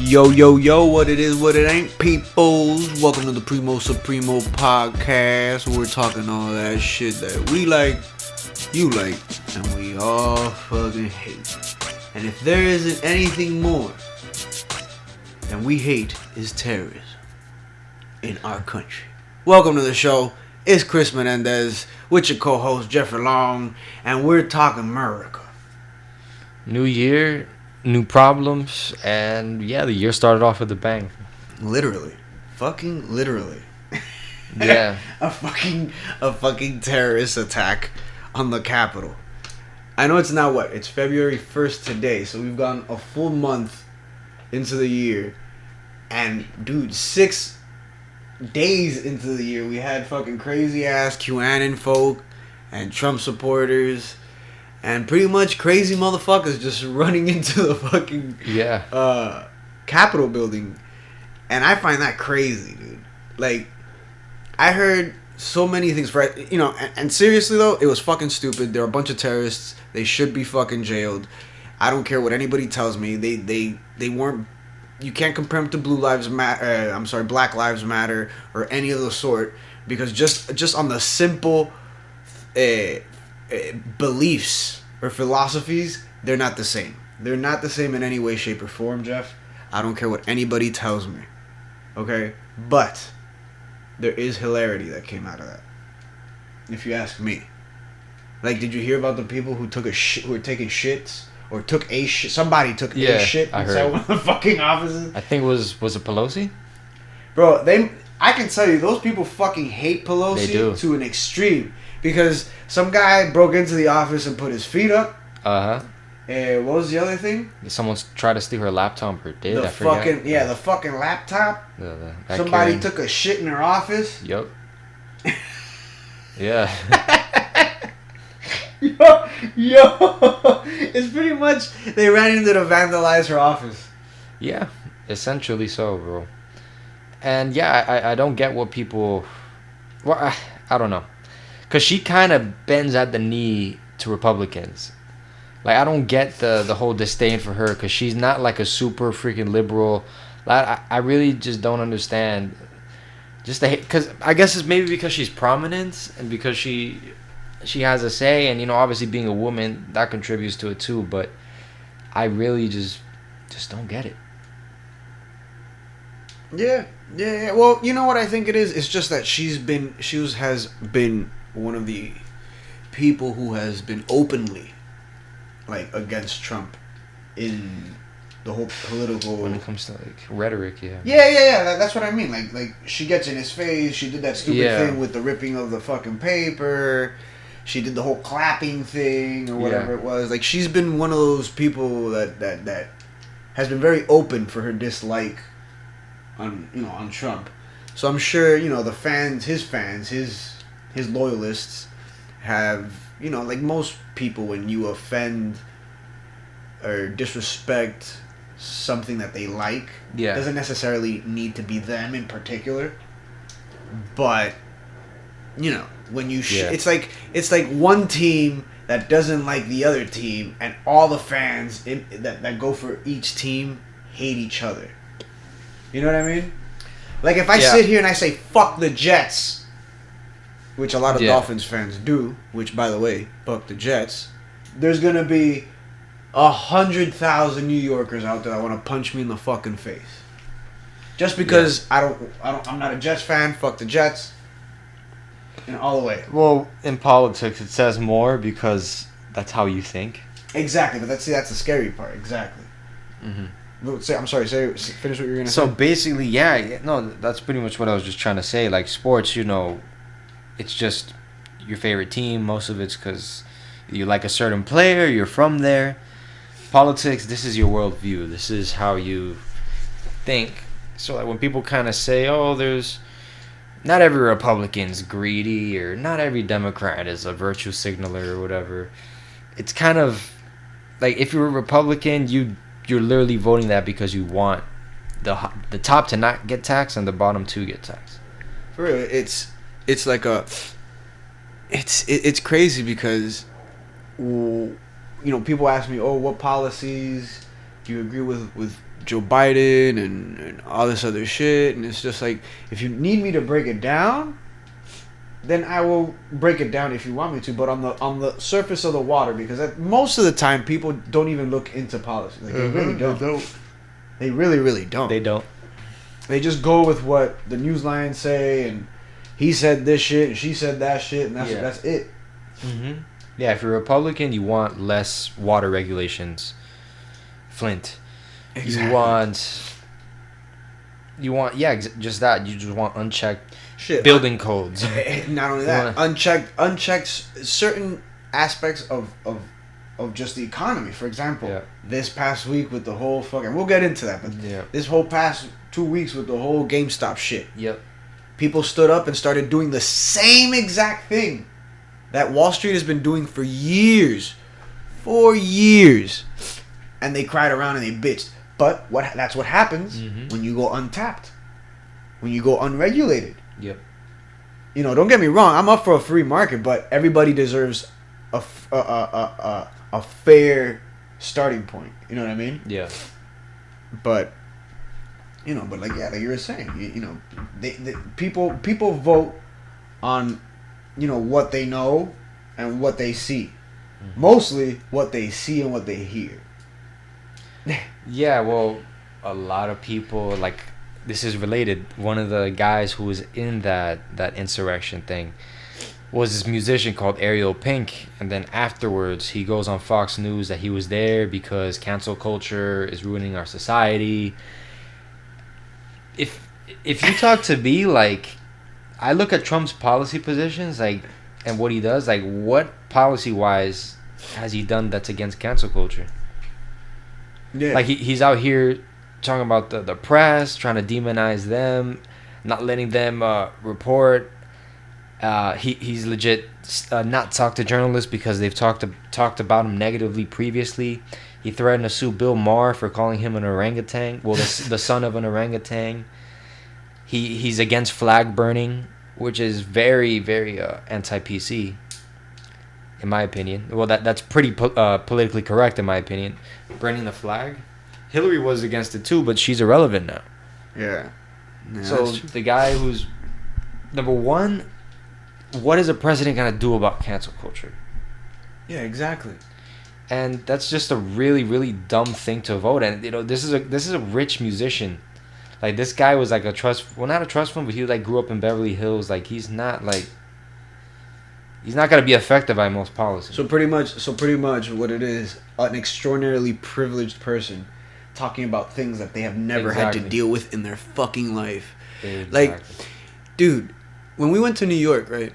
Yo, yo, yo, what it is, what it ain't, peoples. Welcome to the Primo, Suprimo podcast. Where we're talking all that shit that we like, you like, and we all fucking hate. And if there isn't anything more than we hate is terrorism in our country. Welcome to the show. It's Chris Menendez with your co-host Jeffrey Long, and we're talking America. New year, new problems, and yeah, the year started off with a bang. Literally. Fucking literally. Yeah. a fucking terrorist attack on the Capitol. I know it's now it's February 1st today, so we've gone a full month into the year. And dude, 6 days into the year, we had fucking crazy ass QAnon folk and Trump supporters and pretty much crazy motherfuckers just running into the fucking Capitol building. And I find that crazy, dude. Like, I heard so many things and seriously though, it was fucking stupid. They're a bunch of terrorists. They should be fucking jailed. I don't care what anybody tells me. They weren't. You can't compare them to Black Lives Matter or any of the sort, because just on the simple beliefs or philosophies, they're not the same. They're not the same in any way, shape, or form, Jeff. I don't care what anybody tells me. Okay? But there is hilarity that came out of that, if you ask me. Like, did you hear about the people who who were taking shits? Or took a shit. Somebody took a shit inside one of the fucking offices. I think was it Pelosi? Bro, I can tell you, those people fucking hate Pelosi to an extreme. Because some guy broke into the office and put his feet up. Uh-huh. What was the other thing? Someone's tried to steal her laptop or did. The fucking laptop. Somebody took a shit in her office. Yup. Yeah. Yo, it's pretty much they ran in to vandalize her office. Yeah, essentially so, bro. And yeah, I don't get what people. Well, I don't know, cause she kind of bends at the knee to Republicans. Like, I don't get the whole disdain for her, cause she's not like a super freaking liberal. I really just don't understand. Just the hate, cause I guess it's maybe because she's prominent and because she has a say, and obviously being a woman, that contributes to it too, but I really just don't get it. Yeah. Well, you know what I think it is? It's just that she has been one of the people who has been openly against Trump in the whole political, when it comes to rhetoric. Yeah, that's what I mean. Like she gets in his face. She did that stupid thing with the ripping of the fucking paper. She did the whole clapping thing or whatever it was. Like, she's been one of those people that has been very open for her dislike on Trump. So I'm sure his loyalists have, like most people, when you offend or disrespect something that they like, it doesn't necessarily need to be them in particular, but when you it's like one team that doesn't like the other team, and all the fans that go for each team hate each other. You know what I mean? Like, if I sit here and I say fuck the Jets, which a lot of Dolphins fans do, which, by the way, fuck the Jets, there's gonna be 100,000 New Yorkers out there that want to punch me in the fucking face, just because I'm not a Jets fan. Fuck the Jets. And all the way. Well, in politics, it says more because that's how you think. Exactly, but that's the scary part. Exactly. Mm-hmm. I'm sorry. Finish what you were gonna say. So basically, that's pretty much what I was just trying to say. Like, sports, it's just your favorite team. Most of it's because you like a certain player. You're from there. Politics, this is your worldview. This is how you think. So, like, when people kind of say, "Oh, there's." Not every Republican's greedy, or not every Democrat is a virtue signaler or whatever. It's kind of like, if you're a Republican, you're literally voting that because you want the top to not get taxed and the bottom to get taxed. For real, it's like it's crazy because people ask me, oh, what policies Do you agree with Joe Biden and all this other shit? And it's just like, if you need me to break it down, then I will break it down if you want me to. But on the surface of the water, because most of the time people don't even look into policy. Like, they really don't. They really, really don't. They don't. They just go with what the news lines say, and he said this shit, and she said that shit, and that's it. Mm-hmm. Yeah, if you're a Republican, you want less water regulations. Flint. Exactly. You want just that. You just want unchecked building codes. Not only that, unchecked certain aspects of just the economy. For example, this past week with the whole fucking, we'll get into that, but this whole past 2 weeks with the whole GameStop shit. Yep. People stood up and started doing the same exact thing that Wall Street has been doing for years. And they cried around and they bitched. But that's what happens when you go untapped. When you go unregulated. Yep. You know, don't get me wrong, I'm up for a free market, but everybody deserves a fair starting point. You know what I mean? Yeah. But like you were saying, you know, people vote on, you know, what they know and what they see. Mostly what they see and what they hear. Yeah, well, a lot of people, like, this is related. One of the guys who was in that insurrection thing was this musician called Ariel Pink, and then afterwards he goes on Fox News that he was there because cancel culture is ruining our society. If you talk to me, like, I look at Trump's policy positions, like, and what he does, like, what policy-wise has he done that's against cancel culture? Yeah. Like, he's out here talking about the press, trying to demonize them, not letting them report. He's legit not talked to journalists because they've talked about him negatively previously. He threatened to sue Bill Maher for calling him an orangutan. Well, the son of an orangutan. He's against flag burning, which is very, very anti-PC, in my opinion. Well, that's pretty politically correct, in my opinion. Burning the flag. Hillary was against it too, but she's irrelevant now. Yeah. So the guy who's number one, what is a president gonna do about cancel culture? Yeah, exactly. And that's just a really, really dumb thing to vote. And you know, this is a rich musician. Like, this guy was like not a trust fund, but he like grew up in Beverly Hills. Like, he's not gonna be affected by most policies. So pretty much what it is, an extraordinarily privileged person talking about things that they have never had to deal with in their fucking life. Exactly. Like, dude, when we went to New York, right?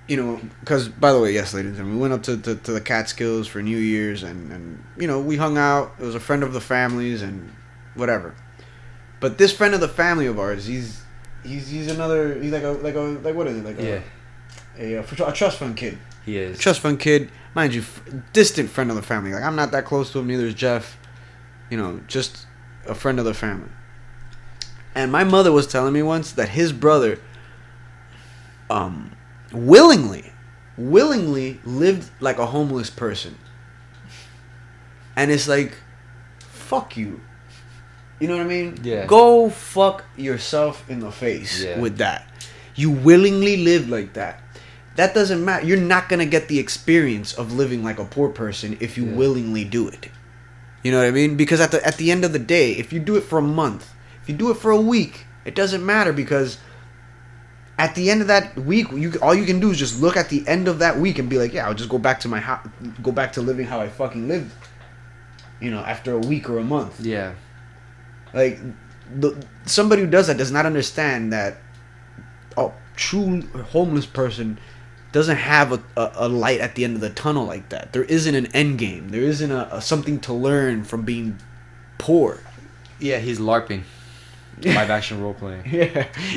You know, because, by the way, yes, ladies and gentlemen, we went up to the Catskills for New Year's, and you know, we hung out. It was a friend of the family's and whatever. But this friend of the family of ours, he's what is he, a trust fund kid. He is a trust fund kid, mind you, distant friend of the family. Like, I'm not that close to him. Neither is Jeff. You know, just a friend of the family. And my mother was telling me once that his brother, willingly lived like a homeless person. And it's like, fuck you. You know what I mean? Yeah. Go fuck yourself in the face with that. You willingly live like that. That doesn't matter. You're not going to get the experience of living like a poor person if you willingly do it. You know what I mean? Because at the end of the day, if you do it for a month, if you do it for a week, it doesn't matter, because at the end of that week, all you can do is just look at the end of that week and be like, yeah, I'll just go back to go back to living how I fucking lived. You know, after a week or a month. Yeah. Like, somebody who does that does not understand that a true homeless person doesn't have a light at the end of the tunnel like that. There isn't an end game. There isn't a something to learn from being poor. Yeah, he's LARPing. Live action role playing.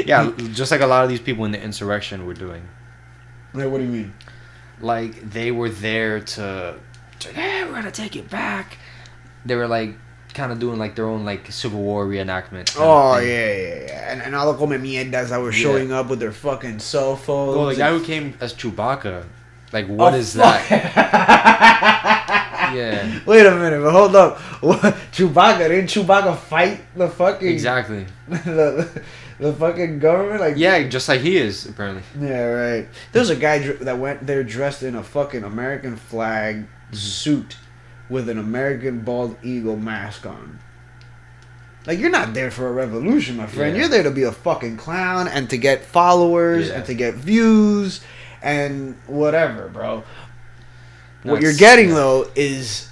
Yeah, just like a lot of these people in the insurrection were doing. Like, what do you mean? Like, they were there to hey, we're gonna take it back. They were like kind of doing like their own like Civil War reenactment. Oh yeah. And all the come mierdas that were showing up with their fucking cell phones. Well, the guy who came as Chewbacca, like, what is that? Yeah. Wait a minute, but hold up. Didn't Chewbacca fight the fucking Exactly. the fucking government? Like yeah, just like he is apparently. Yeah, right. There's a guy that went there dressed in a fucking American flag suit with an American bald eagle mask on. Like, you're not there for a revolution, my friend. Yeah. You're there to be a fucking clown and to get followers and to get views and whatever, bro. What you're getting, though, is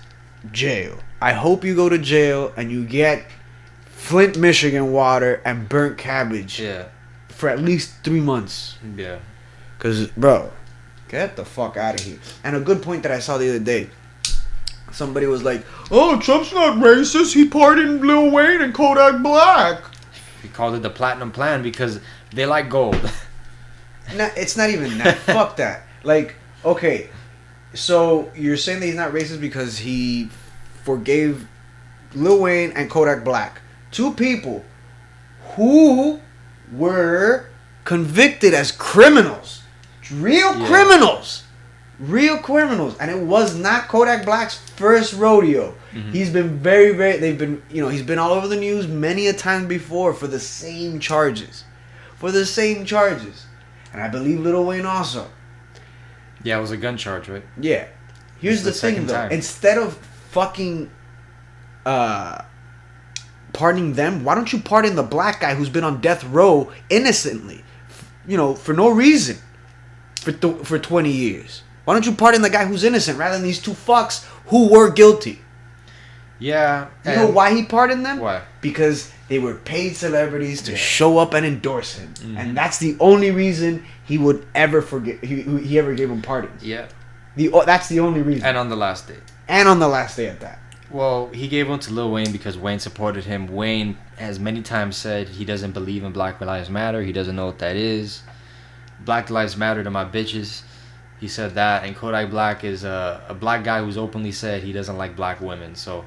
jail. I hope you go to jail and you get Flint, Michigan water and burnt cabbage for at least 3 months. Yeah. Because, bro, get the fuck out of here. And a good point that I saw the other day. Somebody was like, "Oh, Trump's not racist. He pardoned Lil Wayne and Kodak Black." He called it the Platinum Plan because they like gold. No, it's not even that. Fuck that. Like, okay, so you're saying that he's not racist because he forgave Lil Wayne and Kodak Black, two people who were convicted as criminals, real criminals. Real criminals, and it was not Kodak Black's first rodeo. He's been he's been all over the news many a time before for the same charges. And I believe Lil Wayne also. Yeah, it was a gun charge, right? Yeah. Here's the thing, though. Time. Instead of fucking pardoning them, why don't you pardon the black guy who's been on death row innocently, for no reason, for 20 years? Why don't you pardon the guy who's innocent rather than these two fucks who were guilty? Yeah. You know why he pardoned them? Why? Because they were paid celebrities to show up and endorse him. And that's the only reason he would ever forget. He ever gave him pardons. Yeah. That's the only reason. And on the last day. At that. Well, he gave one to Lil Wayne because Wayne supported him. Wayne has many times said he doesn't believe in Black Lives Matter. He doesn't know what that is. Black Lives Matter to my bitches. He said that, and Kodak Black is a black guy who's openly said he doesn't like black women. So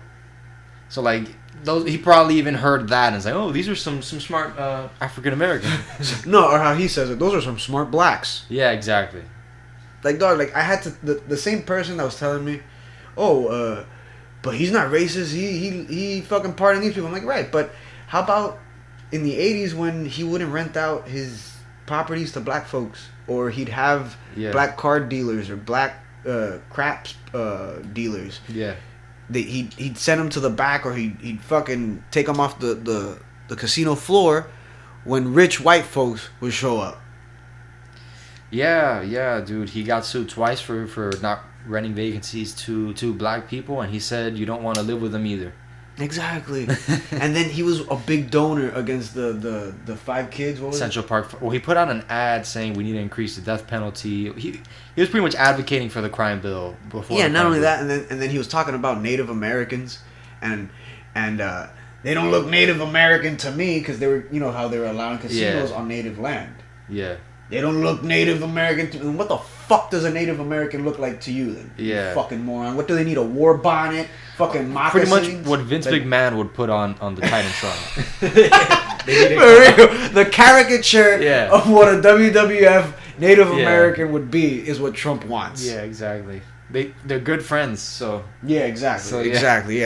like those, he probably even heard that and was like, "Oh, these are some smart African Americans." No, or how he says it, those are some smart blacks. Yeah, exactly. Like, dog, like I had to the same person that was telling me, "Oh, but he's not racist. He fucking pardoned these people." I'm like, right, but how about in the 80s when he wouldn't rent out his properties to black folks, or he'd have black card dealers or black craps dealers. Yeah. He'd send them to the back, or he'd fucking take them off the casino floor when rich white folks would show up. Yeah, dude. He got sued twice for not renting vacancies to black people, and he said you don't want to live with them either. Exactly. And then he was a big donor against the 5 kids. What was Central Park. Well, he put out an ad saying we need to increase the death penalty. He was pretty much advocating for the crime bill before. Yeah, not only that, and then he was talking about Native Americans, and they don't look Native American to me because they were, how they were allowing casinos on native land. Yeah. They don't look Native American to me. What the fuck does a Native American look like to you then? Yeah. You fucking moron. What do they need? A war bonnet? Fucking moccasins? Pretty much what Vince McMahon would put on the Titantron. For real. The caricature of what a WWF Native American would be is what Trump wants. Yeah, exactly. They're good friends, so. Yeah, exactly. So, exactly.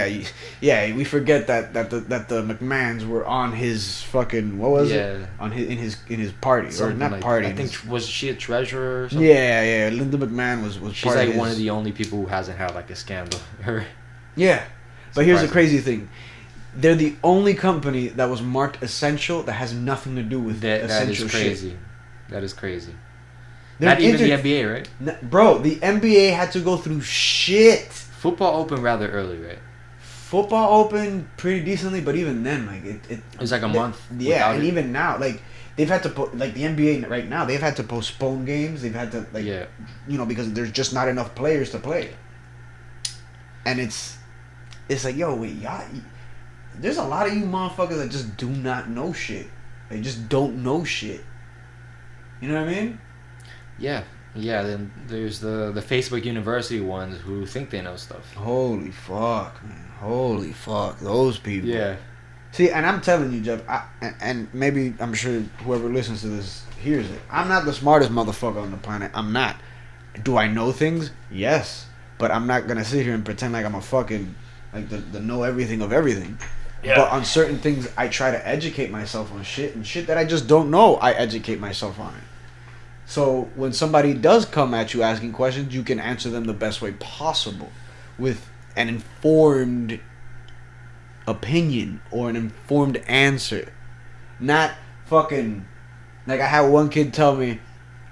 Yeah. We forget that the McMahons were on his fucking, what was it? On his party, something, or not like, party. I think was she a treasurer or something? Yeah. Linda McMahon was She's part like of his... one of the only people who hasn't had like a scandal. Yeah. But here's the crazy thing. They're the only company that was marked essential that has nothing to do with essential shit. That is crazy. They're not even the NBA, right? Bro, the NBA had to go through shit. Football opened rather early, right? Football opened pretty decently, but even then, like it was like a month. Yeah, and even now, like they've had to like the NBA right now, they've had to postpone games. They've had to because there's just not enough players to play. And it's like, yo, wait, y'all. There's a lot of you motherfuckers that just do not know shit. They just don't know shit. You know what I mean? Yeah. Then there's the Facebook University ones who think they know stuff. Holy fuck, man! Holy fuck, those people. Yeah. See, and I'm telling you, Jeff, and maybe I'm sure whoever listens to this hears it. I'm not the smartest motherfucker on the planet. I'm not. Do I know things? Yes. but I'm not gonna sit here and pretend like I'm a fucking like the know everything of everything. Yeah. But on certain things, I try to educate myself on shit, and shit that I just don't know, I educate myself on it. So when somebody does come at you asking questions, you can answer them the best way possible with an informed opinion or an informed answer. Not fucking like I had one kid tell me,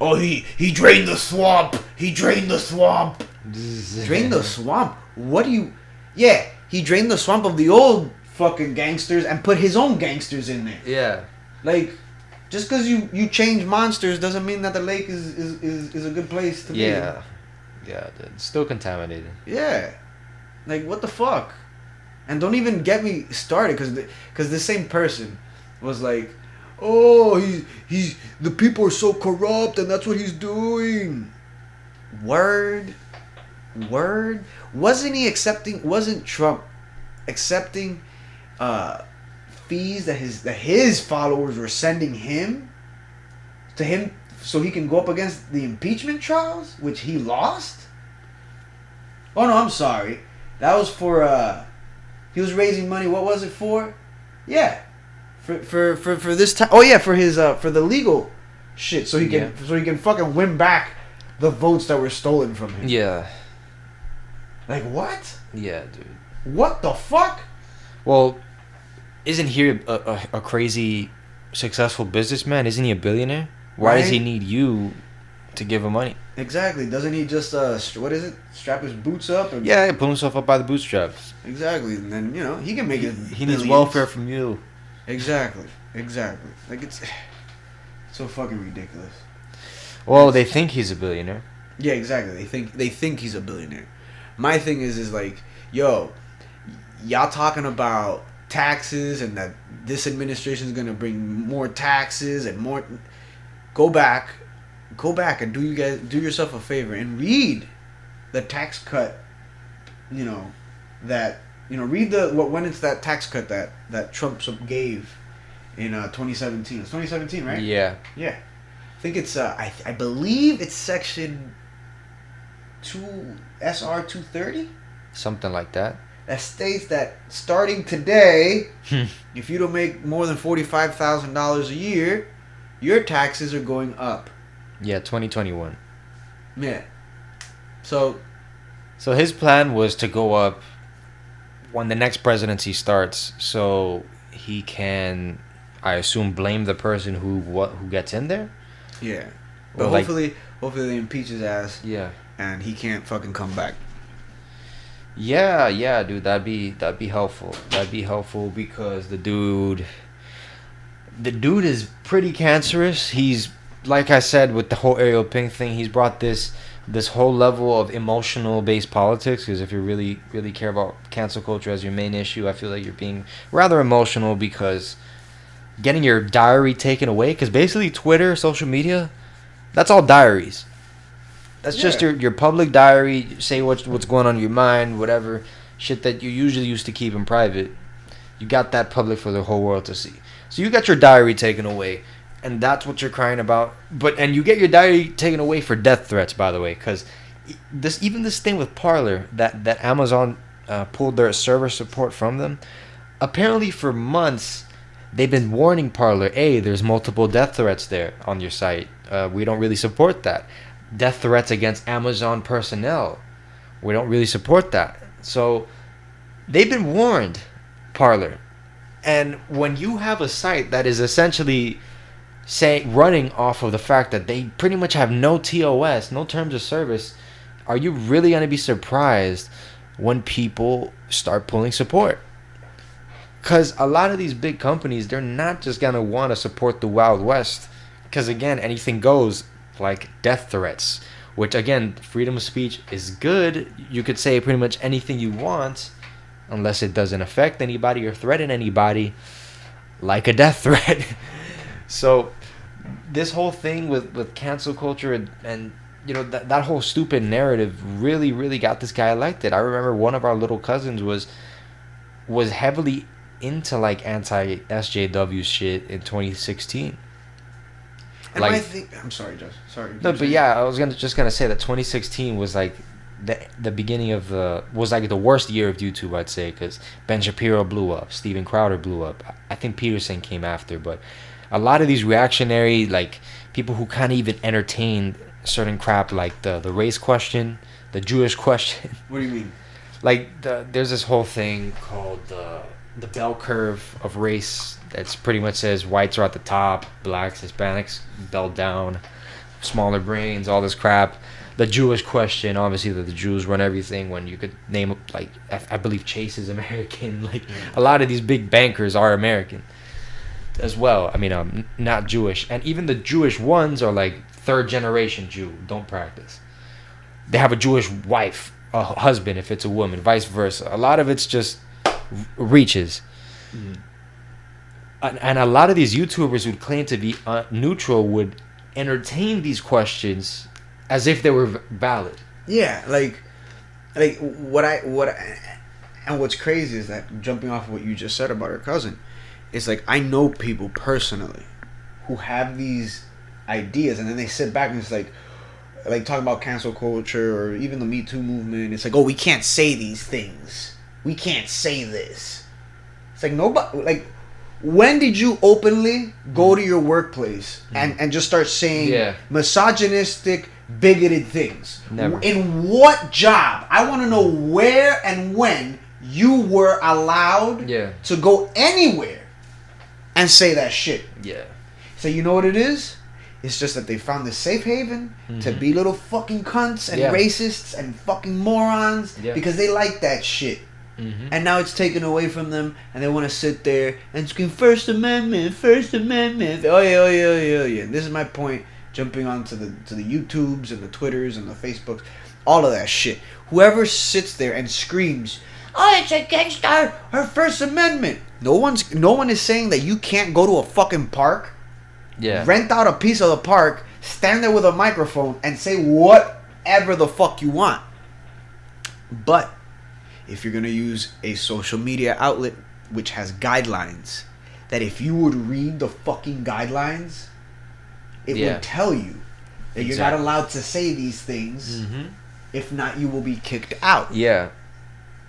"Oh, he drained the swamp. He drained the swamp." Drained the swamp? What do you... Yeah, he drained the swamp of the old fucking gangsters and put his own gangsters in there. Yeah. Like, just because you change monsters doesn't mean that the lake is a good place to be. Yeah. Yeah, it's still contaminated. Yeah. Like, what the fuck? And don't even get me started, because the same person was like, "Oh, he's the people are so corrupt and that's what he's doing." Word. Wasn't Trump accepting fees that his followers were sending him so he can go up against the impeachment trials, which he lost? Oh no, I'm sorry. That was for he was raising money. What was it for? Yeah. For this time. Oh yeah, for his for the legal shit, so he can fucking win back the votes that were stolen from him. Yeah. Like what? Yeah, dude. What the fuck? Well, isn't he a crazy successful businessman? Isn't he a billionaire? Why does he need you to give him money? Exactly. Doesn't he just what is it? Strap his boots up? And... Yeah, pull himself up by the bootstraps. Exactly. And then he can make it. He needs welfare from you. Exactly. Like it's so fucking ridiculous. Well, they think he's a billionaire. Yeah, exactly. They think he's a billionaire. My thing is like, yo, y'all talking about taxes and that this administration is gonna bring more taxes and more. Go back and do yourself a favor and read the tax cut. Read what went into that tax cut that Trump gave in 2017. It's 2017, right? Yeah. Yeah. I think it's I believe it's section 2 SR 230, something like that. That states that starting today, if you don't make more than $45,000 a year, your taxes are going up. Yeah, 2021. Yeah. So his plan was to go up when the next presidency starts, so he can, I assume, blame the person who gets in there. Yeah. But hopefully they impeach his ass. Yeah. And he can't fucking come back. Yeah, dude, that'd be helpful. That'd be helpful because the dude is pretty cancerous. He's, like I said, with the whole Ariel Pink thing, he's brought this whole level of emotional based politics. Because if you really care about cancel culture as your main issue, I feel like you're being rather emotional because getting your diary taken away. Because basically, Twitter, social media, that's all diaries. That's just your public diary. Say what's going on in your mind, whatever shit that you usually used to keep in private. You got that public for the whole world to see. So you got your diary taken away, and that's what you're crying about. And you get your diary taken away for death threats, by the way, because this thing with Parler that Amazon pulled their server support from them. Apparently, for months, they've been warning Parler, hey, there's multiple death threats there on your site. We don't really support that. Death threats against Amazon personnel. We don't really support that. So they've been warned, Parler. And when you have a site that is essentially running off of the fact that they pretty much have no TOS, no terms of service, are you really going to be surprised when people start pulling support? Because a lot of these big companies, they're not just going to want to support the Wild West. Because again, anything goes. Like death threats, which again, freedom of speech is good. You could say pretty much anything you want unless it doesn't affect anybody or threaten anybody, like a death threat. So this whole thing with cancel culture and that whole stupid narrative really got this guy elected. I remember one of our little cousins was heavily into like anti-SJW shit in 2016. And I'm sorry, Josh. Sorry. No, but yeah, I was just gonna say that 2016 was like the beginning of was like the worst year of YouTube, I'd say, because Ben Shapiro blew up, Steven Crowder blew up. I think Peterson came after, but a lot of these reactionary, like, people who kind of even entertained certain crap, like the race question, the Jewish question. What do you mean? Like, there's this whole thing called the bell curve of race that's pretty much says whites are at the top, blacks, Hispanics, bell down, smaller brains, all this crap. The Jewish question, obviously, that the Jews run everything, when you could name, like, I believe Chase is American. Like, a lot of these big bankers are American as well. I mean, not Jewish. And even the Jewish ones are, like, third generation Jew, don't practice. They have a Jewish wife, a husband if it's a woman, vice versa. A lot of it's just reaches. Mm. And a lot of these YouTubers who claim to be neutral would entertain these questions as if they were valid. Yeah, like and what's crazy is that, jumping off of what you just said about her cousin, is like, I know people personally who have these ideas, and then they sit back and it's like talking about cancel culture or even the Me Too movement. It's like, oh, we can't say these things. We can't say this. It's like, nobody, like, when did you openly go to your workplace and just start saying misogynistic, bigoted things? Never. In what job? I want to know where and when you were allowed to go anywhere and say that shit. Yeah. So you know what it is? It's just that they found this safe haven to be little fucking cunts and racists and fucking morons because they like that shit. Mm-hmm. And now it's taken away from them, and they want to sit there and scream First Amendment, First Amendment. Oh yeah, oh yeah, oh yeah, oh yeah. This is my point. Jumping on to the YouTubes and the Twitters and the Facebooks, all of that shit. Whoever sits there and screams, "Oh, it's against our First Amendment." No one is saying that you can't go to a fucking park, rent out a piece of the park, stand there with a microphone, and say whatever the fuck you want. But if you're going to use a social media outlet which has guidelines, that if you would read the fucking guidelines, it would tell you that you're not allowed to say these things. Mm-hmm. If not, you will be kicked out. Yeah.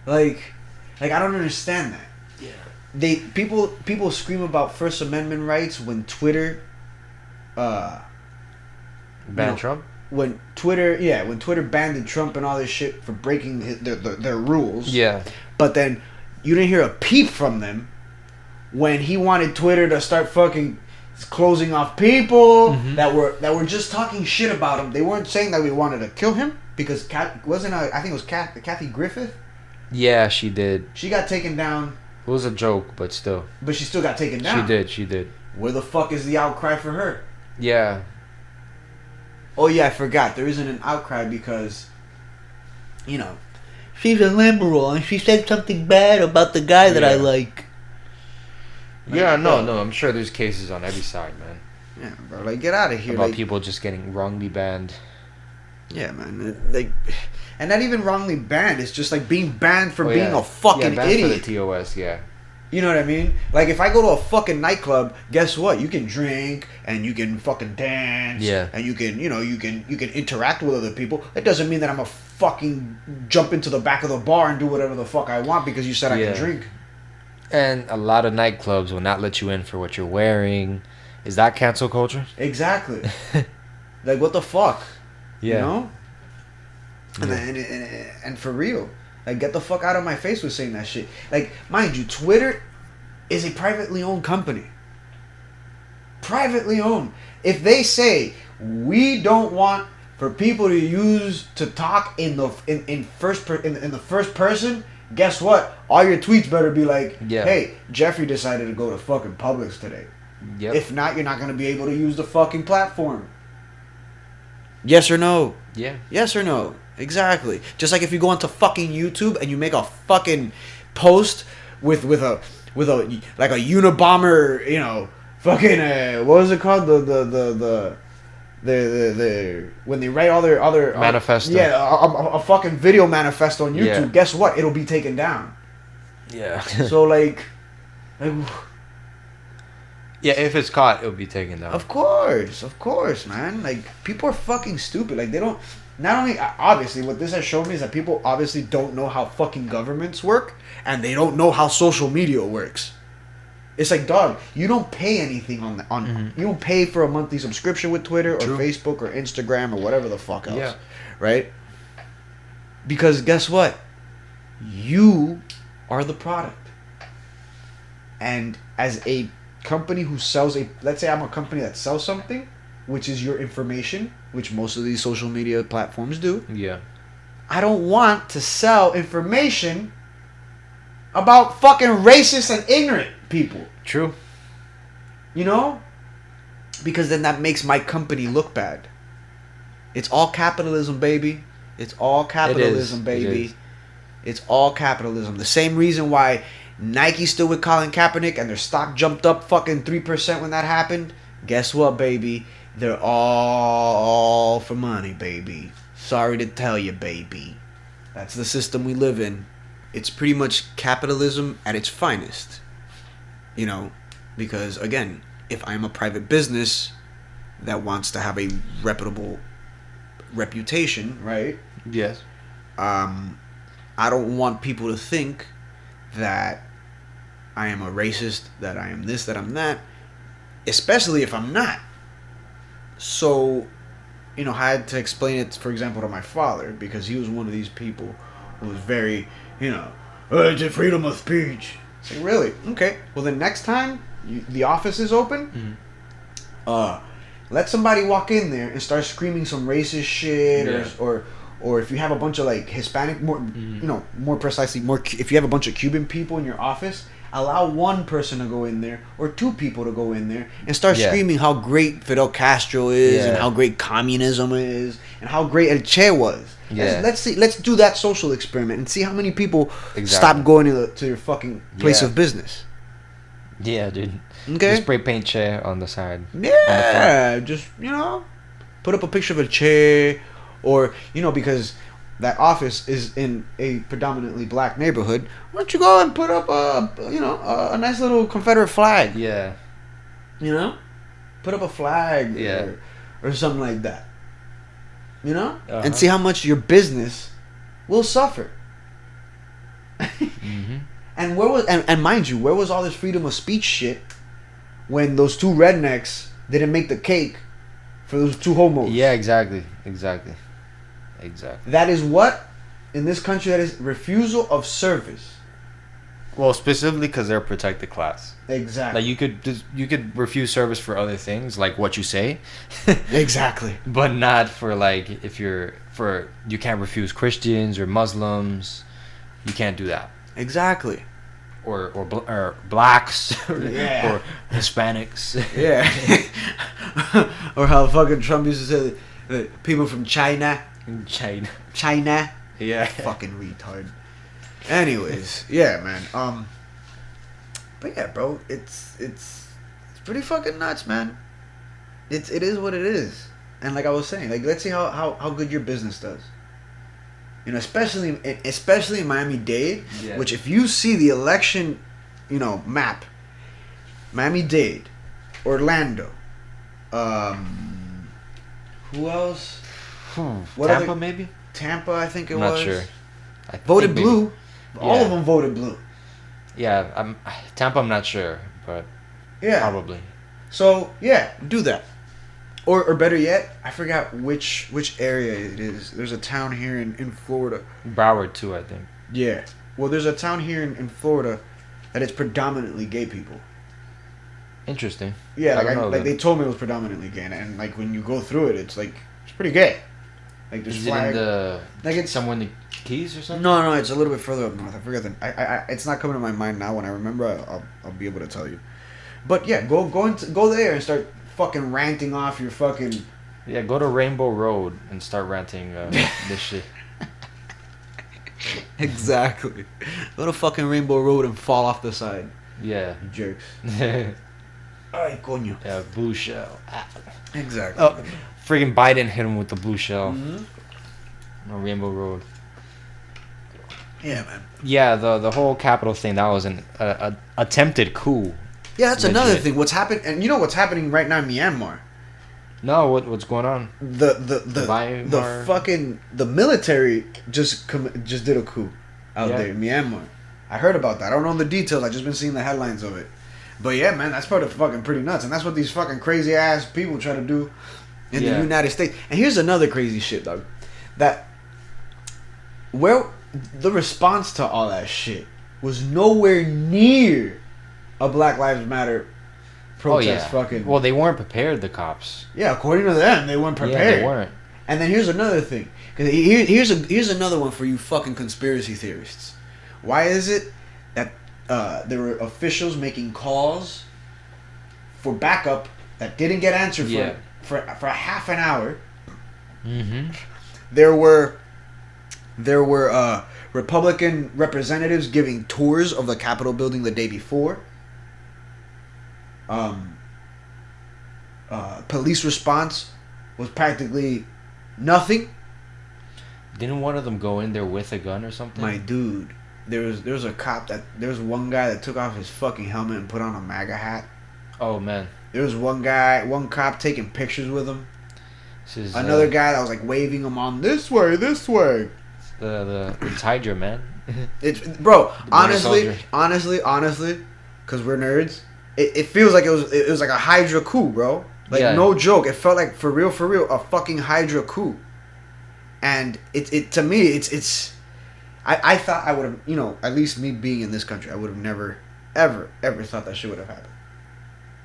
Like I don't understand that. Yeah. People scream about First Amendment rights when Twitter ban Trump? When Twitter banned Trump and all this shit for breaking their rules. Yeah. But then you didn't hear a peep from them when he wanted Twitter to start fucking closing off people that were just talking shit about him. They weren't saying that we wanted to kill him because I think it was Kathy Griffith. Yeah, she did. She got taken down. It was a joke, but still. But she still got taken down. She did. Where the fuck is the outcry for her? Yeah. Oh yeah, I forgot. There isn't an outcry because, she's a liberal and she said something bad about the guy that I like. Yeah, no, I'm sure there's cases on every side, man. Yeah, bro, like, get out of here. About people just getting wrongly banned. Yeah, man. And not even wrongly banned. It's just like being banned for being a fucking idiot. For the TOS, yeah. You know what I mean? Like, if I go to a fucking nightclub, guess what? You can drink and you can fucking dance. Yeah. And you can interact with other people. It doesn't mean that I'm a fucking jump into the back of the bar and do whatever the fuck I want because you said I can drink. And a lot of nightclubs will not let you in for what you're wearing. Is that cancel culture? Exactly. Like, what the fuck? Yeah. You know? And for real. Like, get the fuck out of my face with saying that shit. Like, mind you, Twitter is a privately owned company. Privately owned. If they say, we don't want for people to talk in the first person, guess what? All your tweets better be like, hey, Jeffrey decided to go to fucking Publix today. Yep. If not, you're not going to be able to use the fucking platform. Yes or no? Yeah. Yes or no? Exactly. Just like if you go onto fucking YouTube and you make a fucking post with a like a Unabomber, fucking what was it called? The when they write all their other manifesto. A fucking video manifesto on YouTube. Yeah. Guess what? It'll be taken down. Yeah. So like yeah, if it's caught, it'll be taken down. Of course, man. Like, people are fucking stupid. Like, they don't. not only, obviously, what this has shown me is that people obviously don't know how fucking governments work, and they don't know how social media works. It's like, dog, you don't pay anything you don't pay for a monthly subscription with Twitter or Facebook or Instagram or whatever the fuck else, right? Because guess what? You are the product. And as a company who sells let's say I'm a company that sells something, which is your information, which most of these social media platforms do. Yeah. I don't want to sell information about fucking racist and ignorant people. True. You know? Because then that makes my company look bad. It's all capitalism, baby. It's all capitalism, baby. It's all capitalism. The same reason why Nike's still with Colin Kaepernick and their stock jumped up fucking 3% when that happened. Guess what, baby? They're all for money, baby. Sorry to tell you, baby. That's the system we live in. It's pretty much capitalism at its finest. You know, because again, if I'm a private business that wants to have a reputable reputation, right? Yes. I don't want people to think that I am a racist, that I am this, that I'm that, especially if I'm not. So, you know, I had to explain it, for example, to my father, because he was one of these people who was very, you know, it's a freedom of speech. It's like, really? Okay. Well, the next time the office is open, let somebody walk in there and start screaming some racist shit, or if you have a bunch of like Hispanic, you know, more precisely, if you have a bunch of Cuban people in your office, allow one person to go in there or two people to go in there and start screaming how great Fidel Castro is and how great communism is and how great El Che was. Yeah. Let's do that social experiment and see how many people stop going to your fucking place of business. Yeah, dude. Okay. Just spray paint Che on the side. Yeah, just, you know, put up a picture of a Che, or, you know, because that office is in a predominantly black neighborhood, why don't you go and put up a nice little Confederate flag? Yeah. You know? Put up a flag or something like that. You know? And see how much your business will suffer. And where was and mind you, where was all this freedom of speech shit when those two rednecks didn't make the cake for those two homos? Yeah, exactly. That is what in this country, that is refusal of service. Well, specifically because they're a protected class. Exactly. Like you could refuse service for other things, like what you say. Exactly. But not for like you can't refuse Christians or Muslims. You can't do that. Exactly. Or blacks or Hispanics. Yeah. Or how fucking Trump used to say people from China. China. Yeah. Fucking retard. Anyways, yeah, man. But yeah, bro, it's pretty fucking nuts, man. It is what it is. And like I was saying, like, let's see how good your business does. You know, especially in Miami-Dade, which if you see the election, you know, map, Miami-Dade, Orlando, who else? Tampa, maybe? Tampa, I think it was. I'm not sure. Voted blue. All of them voted blue. Yeah, Tampa, I'm not sure, but probably. So, yeah, do that. Or better yet, I forgot which area it is. There's a town here in Florida. Broward, too, I think. Yeah. Well, there's a town here in Florida that is predominantly gay people. Interesting. Yeah, like they told me it was predominantly gay. And like, when you go through it, it's pretty gay. Like, there's flag. Is it in the... Like, it's somewhere in the Keys or something? No, it's a little bit further up north. I forgot it's not coming to my mind now. When I remember, I'll be able to tell you. But yeah, go there and start fucking ranting off your fucking... Yeah, go to Rainbow Road and start ranting this shit. Exactly. Go to fucking Rainbow Road and fall off the side. Yeah. You jerks. Ay, coño. Yeah, blue shell. Exactly. Oh, friggin' Biden hit him with the blue shell. On Rainbow Road. Yeah, man. Yeah, the whole Capitol thing, that was an attempted coup. Yeah, that's another thing. What's happened, and you know what's happening right now in Myanmar. No, what's going on? The military just did a coup out there in Myanmar. I heard about that. I don't know the details. I just been seeing the headlines of it. But yeah, man, that's part of fucking pretty nuts, and that's what these fucking crazy ass people try to do in the United States. And here's another crazy shit, dog. That where the response to all that shit was nowhere near a Black Lives Matter protest. Fucking. Well, they weren't prepared. The cops. Yeah, according to them, they weren't prepared. Yeah, they weren't. And then here's another thing. Cause here's another one for you fucking conspiracy theorists. Why is it that there were officials making calls for backup that didn't get answered for half an hour? Mm-hmm. There were Republican representatives giving tours of the Capitol building the day before. Police response was practically nothing. Didn't one of them go in there with a gun or something? My dude, there was a cop there was one guy that took off his fucking helmet and put on a MAGA hat. Oh man. There was one cop taking pictures with him. Is, another guy that was like waving him on this way. It's Hydra, man. It's bro. Honestly, because we're nerds. It feels like it was like a Hydra coup, bro. Like no joke. It felt like for real, a fucking Hydra coup. And it to me, it's. I thought I would have, at least me being in this country, I would have never, ever thought that shit would have happened.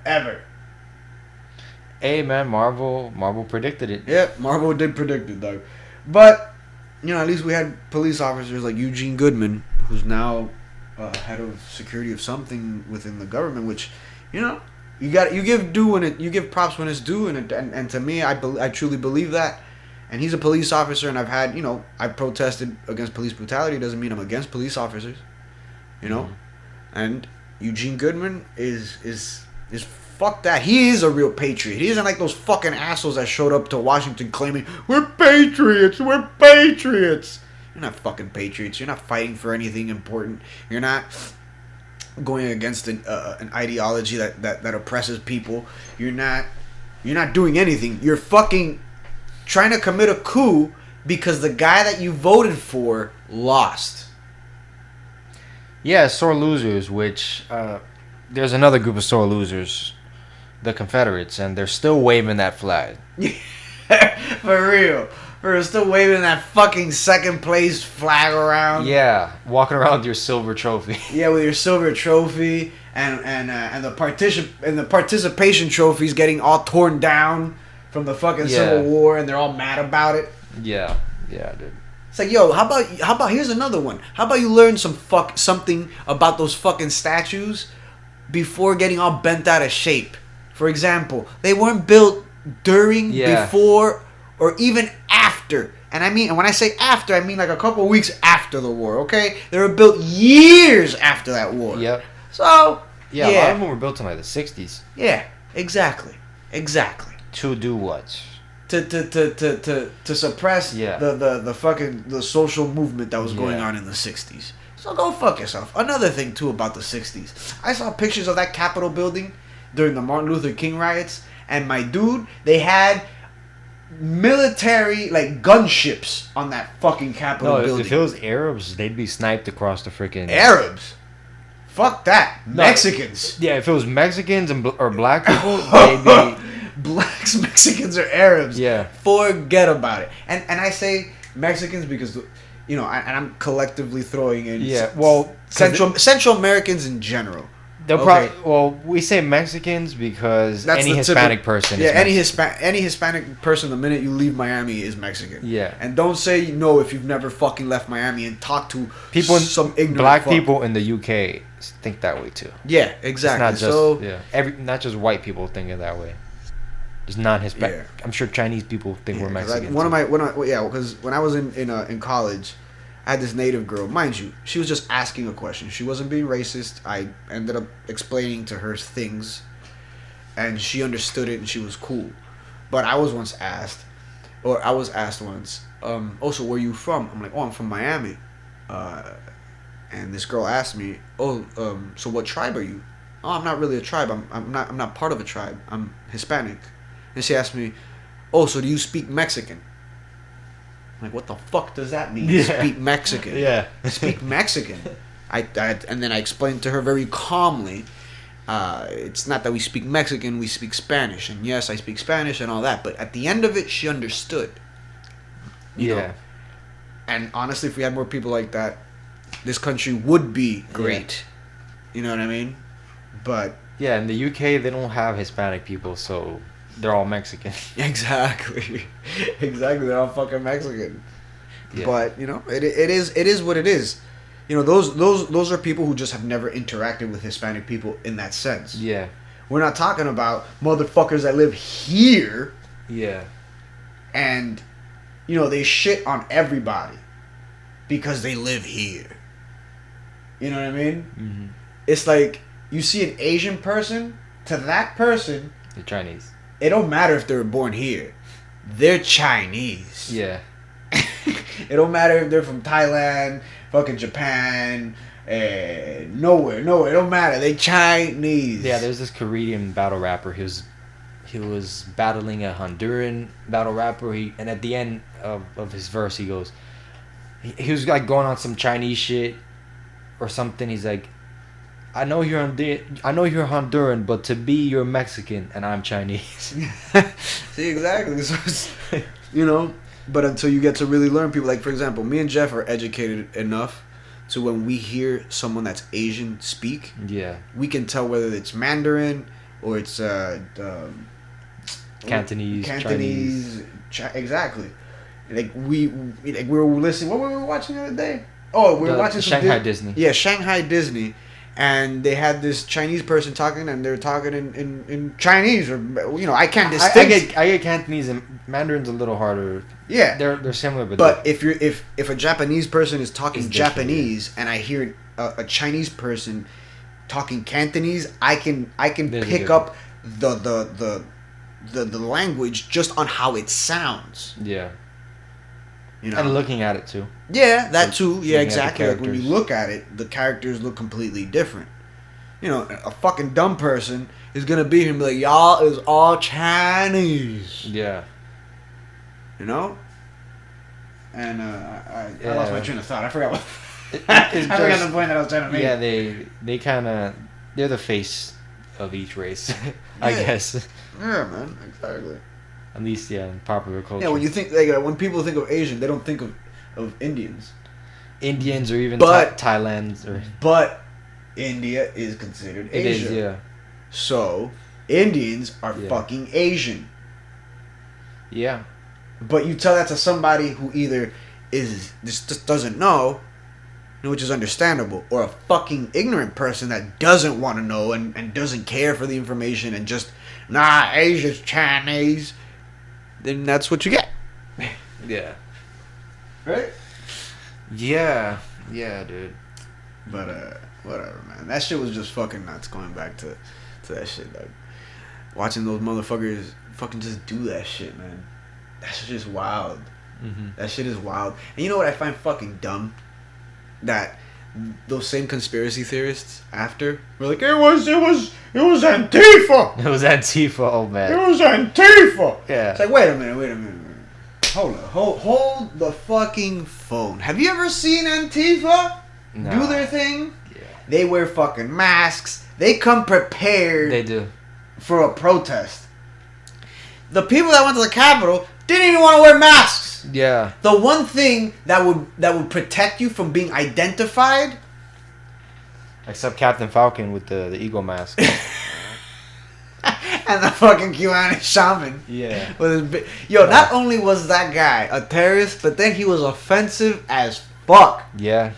Ever. Hey man, Marvel predicted it. Yeah, Marvel did predict it, dog. But at least we had police officers like Eugene Goodman, who's now head of security of something within the government. Which, you give props when it's due, and to me, I truly believe that. And he's a police officer, and I've protested against police brutality. Doesn't mean I'm against police officers, Mm-hmm. And Eugene Goodman is fuck that. He is a real patriot. He isn't like those fucking assholes that showed up to Washington claiming we're patriots. You're not fucking patriots. You're not fighting for anything important. You're not going against an ideology that oppresses people. You're not doing anything. You're fucking trying to commit a coup because the guy that you voted for lost. Yeah, sore losers, which there's another group of sore losers, the Confederates, and they're still waving that flag. For real. We're still waving that fucking second place flag around. Yeah, walking around with your silver trophy. Yeah, with your silver trophy and the participation trophies getting all torn down from the fucking Civil War, and they're all mad about it. Yeah, dude. It's like, yo, how about here's another one. How about you learn something about those fucking statues before getting all bent out of shape? For example, they weren't built during, before, or even after. And when I say after, I mean like a couple of weeks after the war, okay? They were built years after that war. Yep. So, yeah. A lot of them were built in like the 60s. Yeah, exactly. To do what? To suppress the social movement that was going on in the 60s. So go fuck yourself. Another thing too about the 60s. I saw pictures of that Capitol building during the Martin Luther King riots, and my dude, they had military like gunships on that fucking Capitol building. If it was Arabs, they'd be sniped across the freaking Arabs. Fuck that. Mexicans. Yeah, if it was Mexicans or black people, they'd be blacks, Mexicans, or Arabs. Yeah. Forget about it. And I say Mexicans because and I'm collectively throwing in Central Americans in general. We say Mexicans because any Hispanic person. Yeah, any Hispanic person. The minute you leave Miami is Mexican. Yeah, and don't say no if you've never fucking left Miami and talked to people. Some ignorant black people in the UK think that way too. Yeah, exactly. It's not just not just white people thinking that way. It's non-Hispanic. Yeah. I'm sure Chinese people think we're Mexican. Because when I was in college, I had this native girl. Mind you, she was just asking a question. She wasn't being racist. I ended up explaining to her things, and she understood it, and she was cool. But I was asked once, so where are you from? I'm like, I'm from Miami. And this girl asked me, so what tribe are you? Oh, I'm not really a tribe. I'm not part of a tribe. I'm Hispanic. And she asked me, oh, so do you speak Mexican? I'm like, what the fuck does that mean? Yeah. Speak Mexican. Yeah. Speak Mexican. And then I explained to her very calmly, it's not that we speak Mexican, we speak Spanish. And yes, I speak Spanish and all that. But at the end of it, she understood. You know? And honestly, if we had more people like that, this country would be great. Yeah. You know what I mean? But yeah, in the UK, they don't have Hispanic people, so they're all Mexican. Exactly. They're all fucking Mexican. Yeah. But, you know, it is what it is. You know, those are people who just have never interacted with Hispanic people in that sense. Yeah. We're not talking about motherfuckers that live here. Yeah. And, you know, they shit on everybody because they live here. You know what I mean? Mm-hmm. It's like you see an Asian person, to that person, they're Chinese. It don't matter if they were born here. They're Chinese. Yeah. It don't matter if they're from Thailand, fucking Japan, nowhere. It don't matter. They Chinese. Yeah, there's this Korean battle rapper. He was battling a Honduran battle rapper. And at the end of his verse, he goes, he was like going on some Chinese shit or something. He's like, I know you're Honduran, but to be you're Mexican and I'm Chinese. See, exactly. So it's, you know, but until you get to really learn people, like for example, me and Jeff are educated enough so when we hear someone that's Asian speak, yeah, we can tell whether it's Mandarin or it's Cantonese, Chinese. Exactly. Like we were listening. What were we watching the other day? Oh, we were watching Shanghai Disney. Yeah, Shanghai Disney. And they had this Chinese person talking, and they're talking in Chinese, or you know, I can't distinguish. I get Cantonese and Mandarin's a little harder. Yeah, they're similar, but if a Japanese person is talking Japanese, and I hear a Chinese person talking Cantonese, I can pick up the language just on how it sounds. Yeah. You know? And looking at it too. Yeah, that too. Yeah, exactly. Like when characters. you look at it, the characters look completely different. You know, a fucking dumb person is gonna be here and be like, y'all is all Chinese. Yeah. You know? And I lost my train of thought. I forgot what. I forgot the point that I was trying to make. Yeah, they kind of they're the face of each race, I guess. Yeah, man. Exactly. At least, yeah, in popular culture. Yeah, when you think when people think of Asian, they don't think of Indians. Indians or even Thailand. But India is considered Asia. It is, yeah. So Indians are fucking Asian. Yeah. But you tell that to somebody who either just doesn't know, which is understandable, or a fucking ignorant person that doesn't want to know and doesn't care for the information and just, Asia's Chinese. Then that's what you get. Yeah. Right? Yeah. Yeah, dude. But, whatever, man. That shit was just fucking nuts going back to that shit, dog. Watching those motherfuckers fucking just do that shit, man. That's just wild. Mm-hmm. That shit is wild. And you know what I find fucking dumb? That those same conspiracy theorists after were like, it was Antifa. It was Antifa, oh man. It was Antifa. Yeah. It's like, wait a minute. Hold on. Hold the fucking phone. Have you ever seen Antifa do their thing? Yeah. They wear fucking masks. They come prepared. They do. For a protest. The people that went to the Capitol didn't even want to wear masks. Yeah. The one thing that would protect you from being identified, except Captain Falcon with the eagle mask. and the fucking QAnon shaman. Yeah. With his not only was that guy a terrorist, but then he was offensive as fuck. Yeah.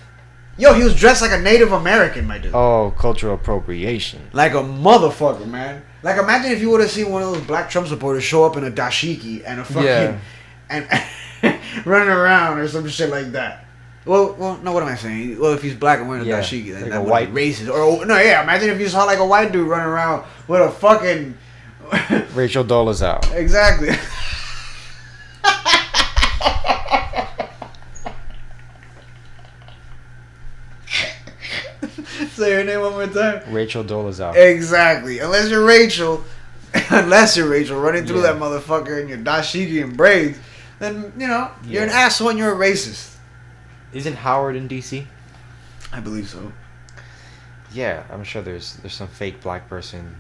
Yo, he was dressed like a Native American, my dude. Oh, cultural appropriation. Like a motherfucker, man. Like, imagine if you would have seen one of those black Trump supporters show up in a dashiki and a fucking... and running around or some shit like that. Well, no, what am I saying? Well, if he's black and wearing a dashiki, then like that a would be racist. Or, no, yeah, imagine if you saw like a white dude running around with a fucking... Rachel Dolezal. Exactly. Say her name one more time. Rachel Dolezal. Exactly. Unless you're Rachel, unless you're Rachel running through that motherfucker in your dashiki and braids, then you're an asshole and you're a racist. Isn't Howard in DC? I believe so. Yeah, I'm sure there's some fake black person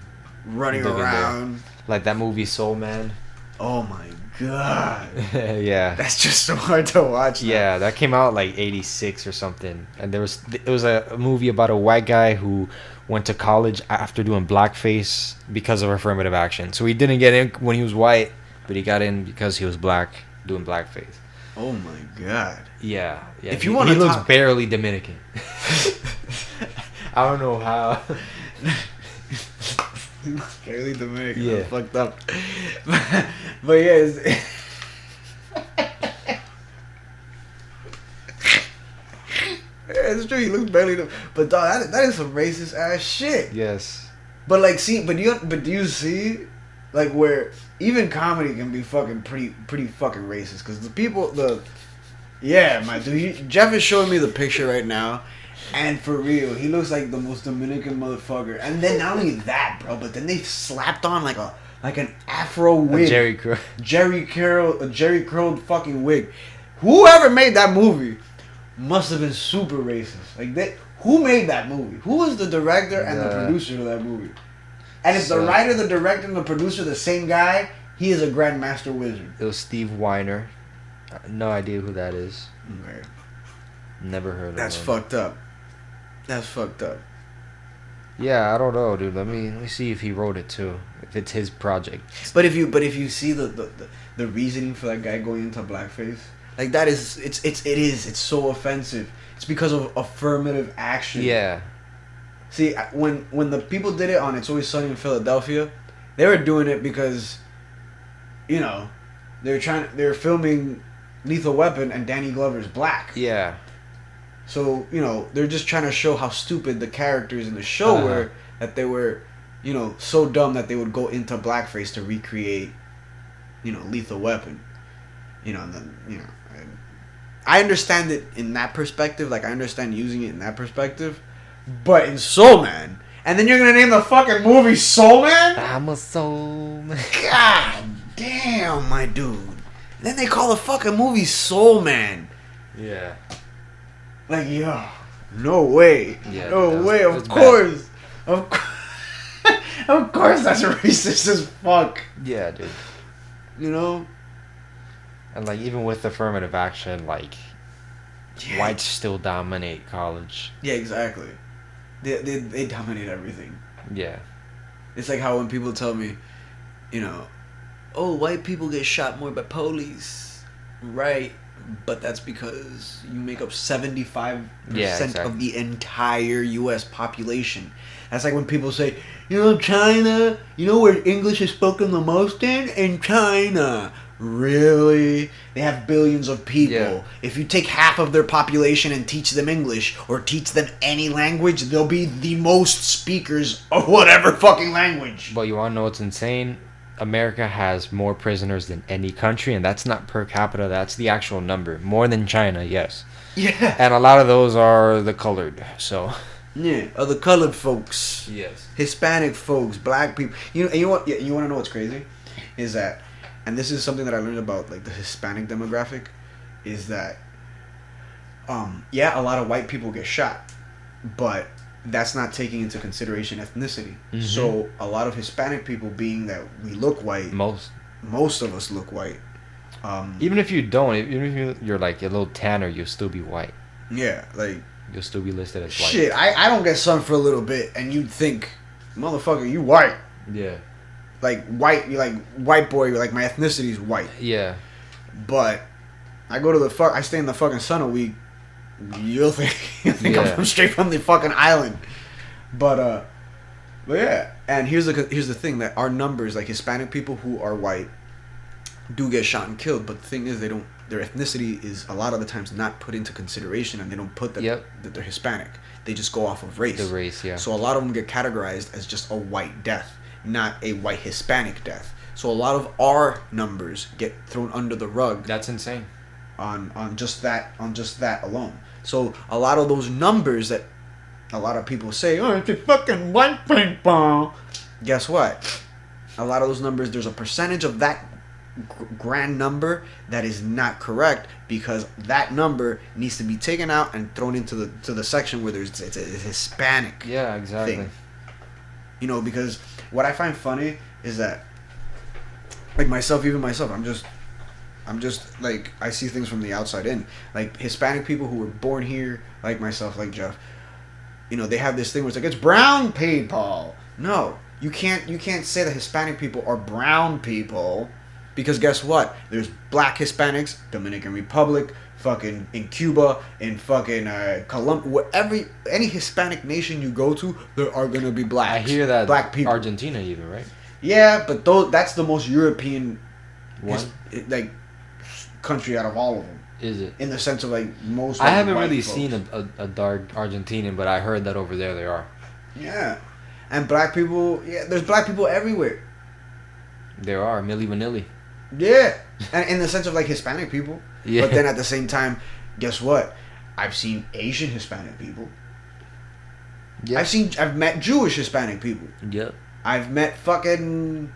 running around. There. Like that movie Soul Man. Oh my god. Yeah. That's just so hard to watch now. Yeah, that came out like 86 or something. And it was a movie about a white guy who went to college after doing blackface because of affirmative action. So he didn't get in when he was white, but he got in because he was black doing blackface. Oh my god. Yeah. If you want he looks barely Dominican. I don't know how. Barely Dominican. Yeah. I'm fucked up. But yeah, it's true. He looks barely Dominican. But dog, that is some racist ass shit. Yes. But like, do you see, like, where even comedy can be fucking pretty fucking racist? Because my dude, Jeff is showing me the picture right now. And for real, he looks like the most Dominican motherfucker. And then not only that, bro, but then they slapped on like an Afro wig, Jerry curled fucking wig. Whoever made that movie must have been super racist. Like who made that movie? Who was the director and the producer of that movie? And if the writer, the director, and the producer the same guy, he is a grandmaster wizard. It was Steve Weiner. No idea who that is. Okay. Never heard of him. That's fucked up. That's fucked up. Yeah, I don't know, dude. Let me see if he wrote it too. If it's his project. But if you see the reasoning for that guy going into blackface, like that is it's so offensive. It's because of affirmative action. Yeah. See, when the people did it on It's Always Sunny in Philadelphia, they were doing it because, they were filming Lethal Weapon and Danny Glover's black. Yeah. So, they're just trying to show how stupid the characters in the show were, that they were, so dumb that they would go into blackface to recreate, Lethal Weapon. And then, I understand it in that perspective. Like, I understand using it in that perspective. But in Soul Man, and then you're going to name the fucking movie Soul Man? I'm a soul man. God damn, my dude. And then they call the fucking movie Soul Man. Yeah. Like, yo, no way. Yeah, no way, of course. Of course that's racist as fuck. Yeah, dude. And, like, even with affirmative action, like, whites still dominate college. Yeah, exactly. They dominate everything. Yeah. It's like how when people tell me, oh, white people get shot more by police. Right. But that's because you make up 75% of the entire U.S. population. That's like when people say, China, where English is spoken the most in? In China. Really? They have billions of people. Yeah. If you take half of their population and teach them English or teach them any language, they'll be the most speakers of whatever fucking language. But you want to know what's insane? America has more prisoners than any country, and that's not per capita, that's the actual number. More than China, yes. Yeah. And a lot of those are the colored, so. Yeah, the colored folks. Yes. Hispanic folks, black people. You want to know what's crazy? Is that, and this is something that I learned about, like, the Hispanic demographic, is that, a lot of white people get shot, but that's not taking into consideration ethnicity. Mm-hmm. So a lot of Hispanic people, being that we look white, most of us look white. Even if you don't, even if you're like a little tanner, you'll still be white. Yeah, like you'll still be listed as white. Shit, I don't get sun for a little bit, and you'd think, motherfucker, you white. Yeah. Like white, you like white boy. You're like, my ethnicity is white. Yeah. But I go to I stay in the fucking sun a week. You'll think I'm straight from the fucking island. But yeah. And here's the thing, that our numbers, like Hispanic people who are white, do get shot and killed. But the thing is, their ethnicity is a lot of the times not put into consideration, and they don't put that they're Hispanic. They just go off of race. The race, yeah. So a lot of them get categorized as just a white death, not a white Hispanic death. So a lot of our numbers get thrown under the rug. That's insane. On just that alone. So a lot of those numbers that a lot of people say, oh, it's a fucking white people. Guess what? a lot of those numbers, there's a percentage of that grand number that is not correct because that number needs to be taken out and thrown into the section where it's a Hispanic. Yeah, exactly. Thing. You know, because what I find funny is that, like myself, I'm just like, I see things from the outside in. Like Hispanic people who were born here, like myself, like Jeff, you know, they have this thing where it's like, it's brown people. No, you can't say that Hispanic people are brown people, because guess what? There's black Hispanics, Dominican Republic, fucking in Cuba, in fucking Colombia, any Hispanic nation you go to, there are gonna be blacks. I hear that black people. Argentina even, right? Yeah, but that's the most European one, like country out of all of them. Is it? In the sense of like most. I haven't really folks. seen a dark Argentinian, but I heard that over there they are. Yeah, and black people. Yeah, there's black people everywhere. There are Milli Vanilli. Yeah, and in the sense of like Hispanic people. Yeah. But then at the same time, guess what? I've seen Asian Hispanic people. Yeah. I've met Jewish Hispanic people. Yep. I've met fucking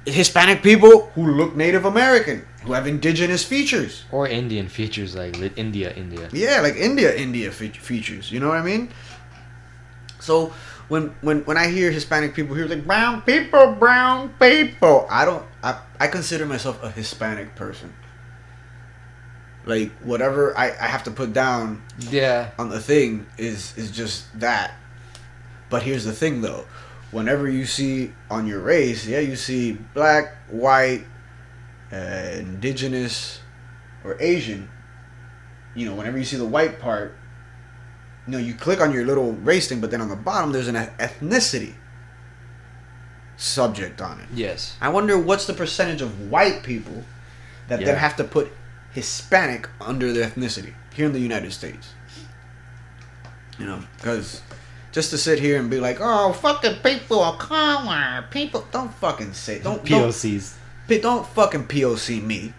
Hispanic people who look Native American, who have indigenous features. Or Indian features, like India. Yeah, like India features. You know what I mean? So when I hear Hispanic people here, like brown people, I consider myself a Hispanic person. Like whatever I have to put down, yeah, on the thing is just that. But here's the thing though, whenever you see on your race, yeah, you see black, white, indigenous, or Asian. You know, whenever you see the white part, you know, you click on your little race thing, but then on the bottom there's an ethnicity subject on it. Yes. I wonder what's the percentage of white people that then have to put Hispanic under their ethnicity here in the United States. You know, because just to sit here and be like, oh, fucking people of color, people, don't fucking say, don't POCs. Don't fucking POC me.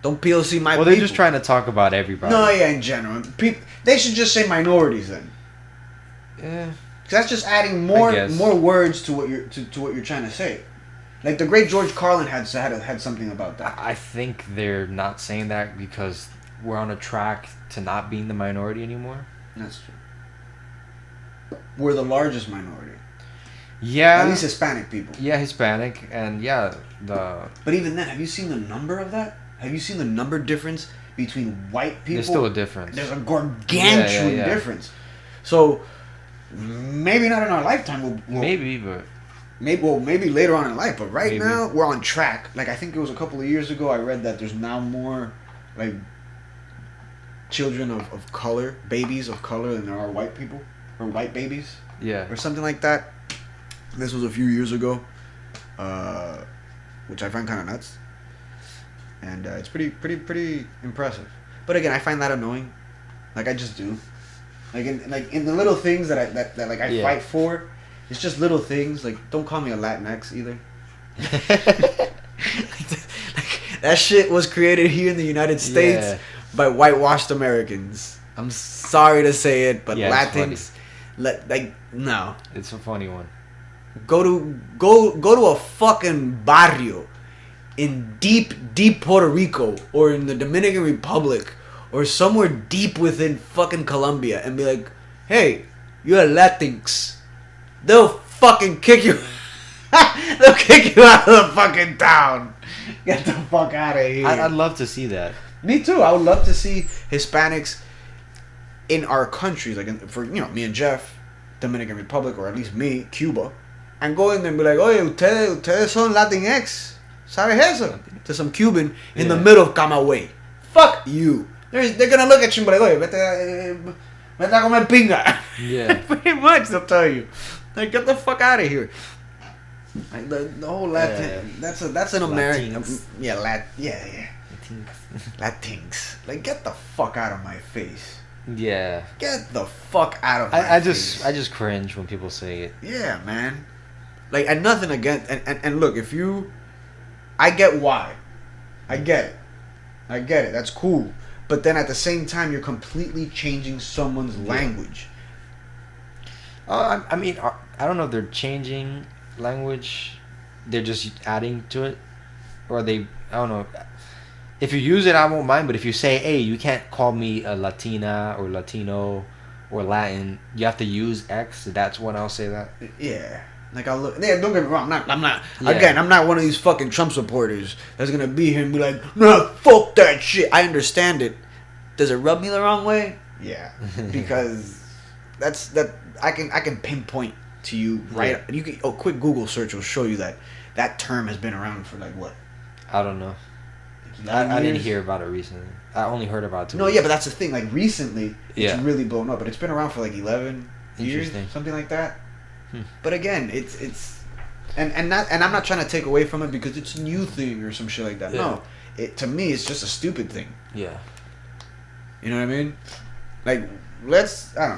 Don't POC my people. Well, they're just trying to talk about everybody. No, yeah, in general. They should just say minorities then. Yeah. Because that's just adding more words to what you're trying to say. Like the great George Carlin had something about that. I think they're not saying that because we're on a track to not being the minority anymore. That's true. We're the largest minority. Yeah. At least Hispanic people. Yeah, Hispanic, and yeah, But even then, have you seen the number of that? Have you seen the number difference between white people? There's still a difference. There's a gargantuan difference. So maybe not in our lifetime. Maybe later on in life, but right now we're on track. Like I think it was a couple of years ago I read that there's now more like children of color, babies of color, than there are white people or white babies. Yeah. Or something like that. This was a few years ago, which I find kind of nuts, and it's pretty impressive. But again, I find that annoying. Like I just do. Like in the little things that I fight for. It's just little things. Like, don't call me a Latinx either. That shit was created here in the United States by whitewashed Americans. I'm sorry to say it, but Latinx, no. It's a funny one. Go to a fucking barrio in deep Puerto Rico or in the Dominican Republic or somewhere deep within fucking Colombia and be like, hey, you're a Latinx. They'll fucking kick you. They'll kick you out of the fucking town. Get the fuck out of here. I'd love to see that. Me too. I would love to see Hispanics in our countries, like for me and Jeff, Dominican Republic, or at least me, Cuba, and go in there and be like, oye, ustedes son Latinx. ¿Sabes eso? To some Cuban in the middle of Camagüey. Fuck you. They're gonna look at you and be like, oye, vete a comer pinga. Yeah. Pretty much, they'll tell you. Like, get the fuck out of here. Like the whole Latin, that's an American. Latinx. Like, get the fuck out of my face. Yeah. Get the fuck out of my face. I just cringe when people say it. Yeah, man. Like, and nothing against, and look, I get why. I get it. That's cool. But then at the same time, you're completely changing someone's language. I mean, I don't know if they're changing language, they're just adding to it, or I don't know. If you use it, I won't mind. But if you say, "Hey, you can't call me a Latina or Latino or Latin," you have to use X. That's when I'll say that. Yeah. Like I look, yeah. Don't get me wrong. I'm not. Yeah. Again, I'm not one of these fucking Trump supporters that's gonna be here and be like, "No, fuck that shit." I understand it. Does it rub me the wrong way? Yeah, because that. I can pinpoint to you right. Yeah. You can quick Google search will show you that term has been around for like what? I don't know. I didn't hear about it recently. I only heard about it. No, yeah, but that's the thing. Like recently, it's really blown up. But it's been around for like 11 years, something like that. But again, it's and I'm not trying to take away from it because it's a new thing or some shit like that. Yeah. No, to me it's just a stupid thing. Yeah. You know what I mean? Like I don't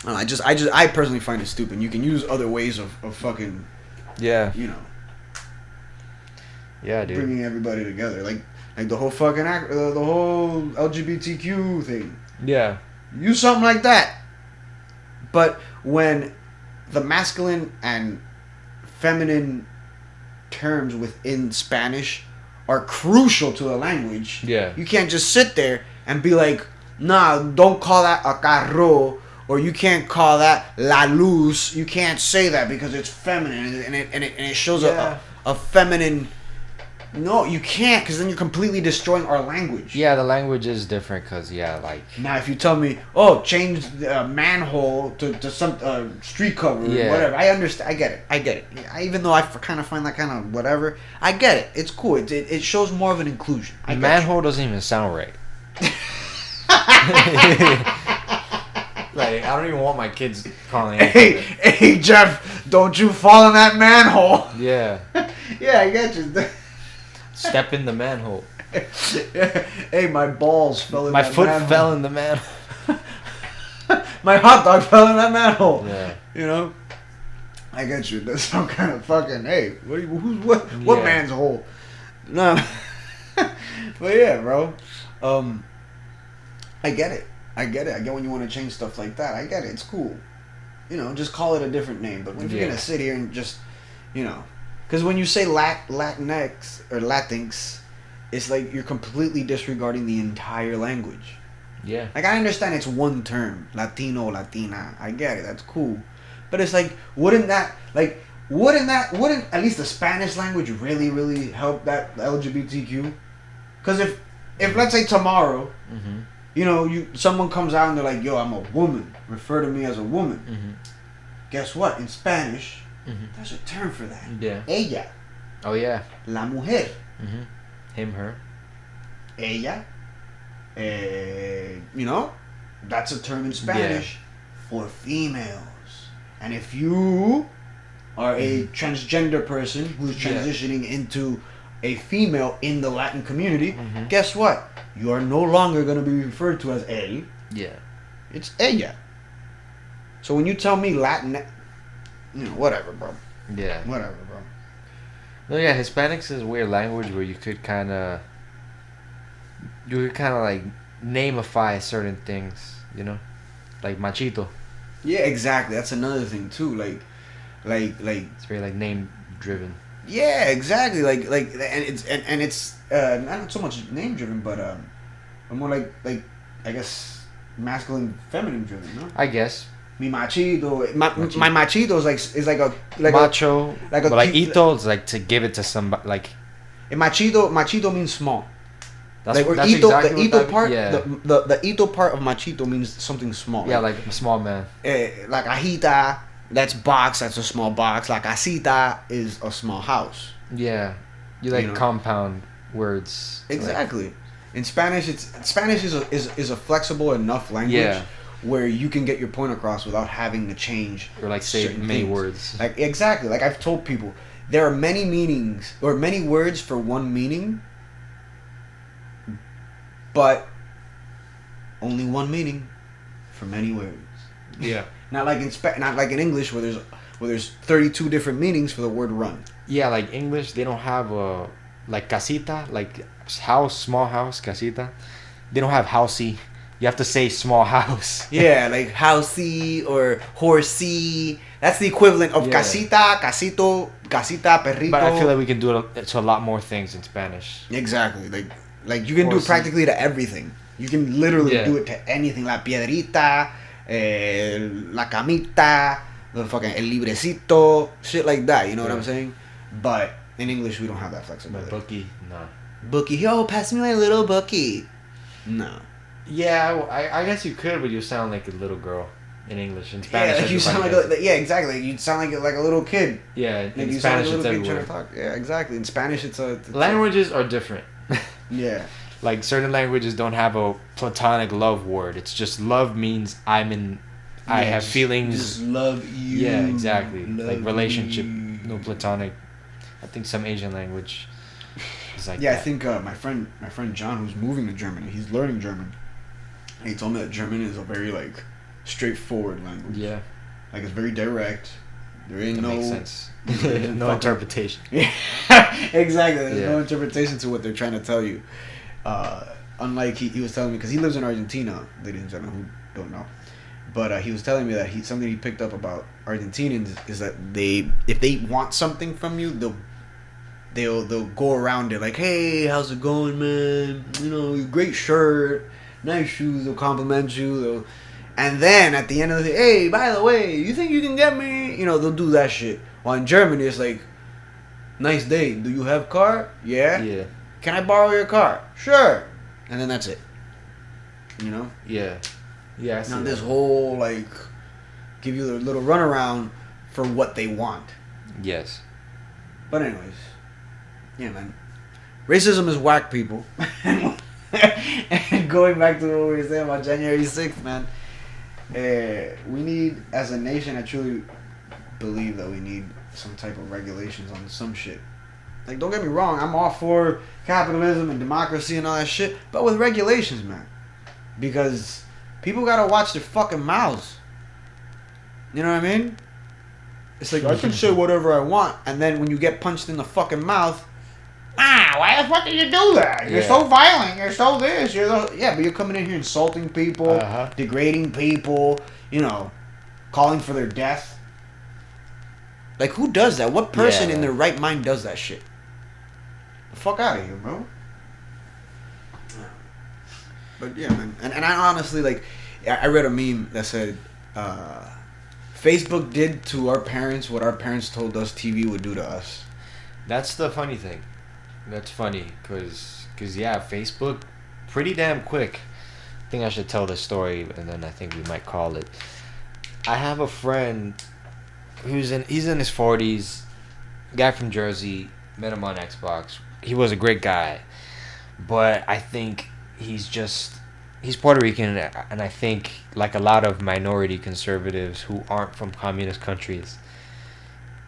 know. I personally find it stupid. You can use other ways of fucking. Yeah. You know. Yeah, dude. Bringing everybody together, like the whole fucking the whole LGBTQ thing. Yeah. Use something like that. But when the masculine and feminine terms within Spanish are crucial to the language. Yeah. You can't just sit there and be like, nah, don't call that a carro, or you can't call that la luz. You can't say that because it's feminine and it shows a feminine. No, you can't, because then you're completely destroying our language. Yeah, the language is different, because, like... Now, if you tell me, change manhole to some street cover or whatever, I understand. I get it. Even though I kind of find that kind of whatever, I get it. It's cool. It shows more of an inclusion. Manhole doesn't even sound right. Like, I don't even want my kids calling it. Hey, Jeff, don't you fall in that manhole. Yeah. Yeah, I get you. Step in the manhole. Hey, my balls fell in that manhole. My foot fell in the manhole. My hot dog fell in that manhole. Yeah. You know? I get you. That's some kind of fucking, hey, what man's hole? No. But yeah, bro. I get it. I get when you want to change stuff like that. I get it. It's cool. You know, just call it a different name. But when you're going to sit here and just, you know... Because when you say Latinx or Latinx, it's like you're completely disregarding the entire language. Yeah. Like, I understand it's one term. Latino, Latina. I get it. That's cool. But it's like, wouldn't at least the Spanish language really, really help that LGBTQ? Because if let's say tomorrow, you know, someone comes out and they're like, yo, I'm a woman. Refer to me as a woman. Guess what? In Spanish... There's a term for that. Yeah. Ella. Oh, yeah. La mujer. Him, her. Ella. You know? That's a term in Spanish for females. And if you are a transgender person who's transitioning into a female in the Latin community, guess what? You are no longer going to be referred to as él. Yeah. It's ella. So when you tell me Latin... You know, whatever, bro. Yeah. Whatever, bro. No, yeah, Hispanics is a weird language where you could kind of like nameify certain things, you know, like machito. Yeah, exactly. That's another thing too. Like it's very like name driven. Yeah, exactly. Like and it's not so much name driven, but more like I guess masculine, feminine driven. No, I guess. Mi machito. My machito is like a macho. Like ito is like to give it to somebody. Like machito means small. That's ito, exactly the ito part. Yeah. The ito part of machito means something small. Yeah, like a small man. Like ajita, that's box. That's a small box. Like casita is a small house. Yeah, you like compound words. Exactly. Like, in Spanish, Spanish is a flexible enough language. Yeah. Where you can get your point across without having to change or like say many words. Like exactly, like I've told people, there are many meanings or many words for one meaning, but only one meaning for many words. Yeah. Not like in English where there's 32 different meanings for the word run. Yeah, like English, they don't have like casita, like house, small house, casita. They don't have housey. You have to say small house. Yeah, like housey or horsey. That's the equivalent of casita, casito, casita, perrito. But I feel like we can do it to a lot more things in Spanish. Exactly. Like you can do it practically to everything. You can literally do it to anything. La piedrita, la camita, the fucking el librecito, shit like that. You know what I'm saying? But in English, we don't have that flexibility. My bookie, no. Bookie, yo, pass me my little bookie. No. Yeah, I guess you could, but you sound like a little girl in English. In Spanish, yeah, like you sound like yeah, exactly. You'd sound like a little kid. Yeah, in you Spanish sound like a little it's kid everywhere. trying to talk. Yeah, exactly. In Spanish, it's languages are different. Yeah. Like certain languages don't have a platonic love word. It's just love means I have feelings. Just love you. Yeah, exactly. Love like relationship, you. no platonic. I think some Asian language is like that. I think my friend John, who's moving to Germany, he's learning German. And he told me that German is a very like straightforward language. Yeah. Like it's very direct. There ain't that no makes sense. No interpretation. Yeah, exactly. There's no interpretation to what they're trying to tell you. Unlike he was telling me, because he lives in Argentina, ladies and gentlemen who don't know. But he was telling me that something he picked up about Argentinians is that if they want something from you, they'll go around it like, hey, how's it going, man? You know, great shirt, nice shoes. They'll compliment you. And then at the end of the day, hey, by the way, you think you can get me? You know, they'll do that shit. While in Germany, it's like, nice day. Do you have car? Yeah. Yeah. Can I borrow your car? Sure. And then that's it. You know? Yeah. Yeah. I see now that. this whole like give you a little runaround for what they want. Yes. But anyways, yeah, man. Racism is whack, people. And going back to what we were saying about January 6th, man. We need, as a nation, I truly believe that we need some type of regulations on some shit. Like, don't get me wrong, I'm all for capitalism and democracy and all that shit, but with regulations, man. Because people gotta watch their fucking mouths. You know what I mean? It's like, I can say whatever I want, and then when you get punched in the fucking mouth, why the fuck did you do that? You're so violent, you're so this, yeah, but you're coming in here insulting people, degrading people, you know, calling for their death. Like, who does that? What person in their right mind does that shit? The fuck out of here, bro. But yeah, man. And I honestly, like, I read a meme that said, Facebook did to our parents what our parents told us TV would do to us. That's the funny thing. That's funny, cause yeah, Facebook, pretty damn quick. I think I should tell this story, and then I think we might call it. I have a friend he's in his 40s, guy from Jersey. Met him on Xbox. He was a great guy, but I think he's Puerto Rican, and I think like a lot of minority conservatives who aren't from communist countries,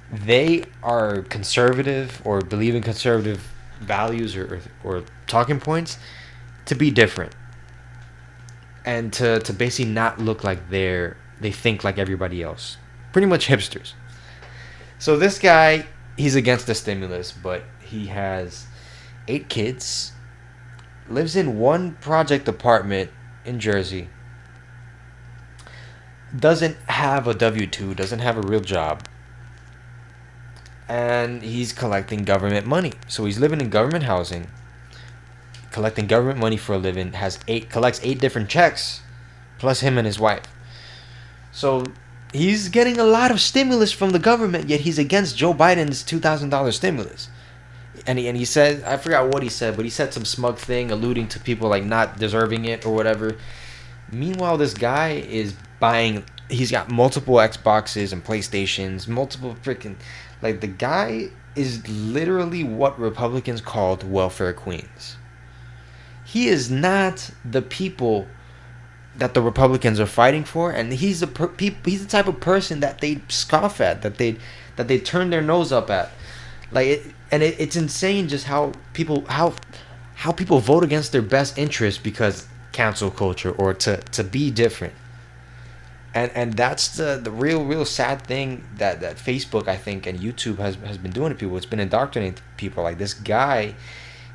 they are conservative or believe in conservative values or talking points to be different and to basically not look like they think like everybody else. Pretty much hipsters. So this guy, he's against the stimulus, but he has 8 kids, lives in one project apartment in Jersey, doesn't have a W-2, doesn't have a real job, and he's collecting government money. So he's living in government housing, collecting government money for a living, collects 8 different checks, plus him and his wife. So he's getting a lot of stimulus from the government, yet he's against Joe Biden's $2,000 stimulus. And he said, I forgot what he said, but he said some smug thing alluding to people like not deserving it or whatever. Meanwhile, this guy is he's got multiple Xboxes and PlayStations, multiple freaking, like, the guy is literally what Republicans called welfare queens. He is not the people that the Republicans are fighting for, and he's the type of person that they scoff at, that they turn their nose up at. Like, it's insane just how people vote against their best interest because cancel culture or to be different. And that's the real sad thing that Facebook, I think, and YouTube has been doing to people. It's been indoctrinating people. Like, this guy,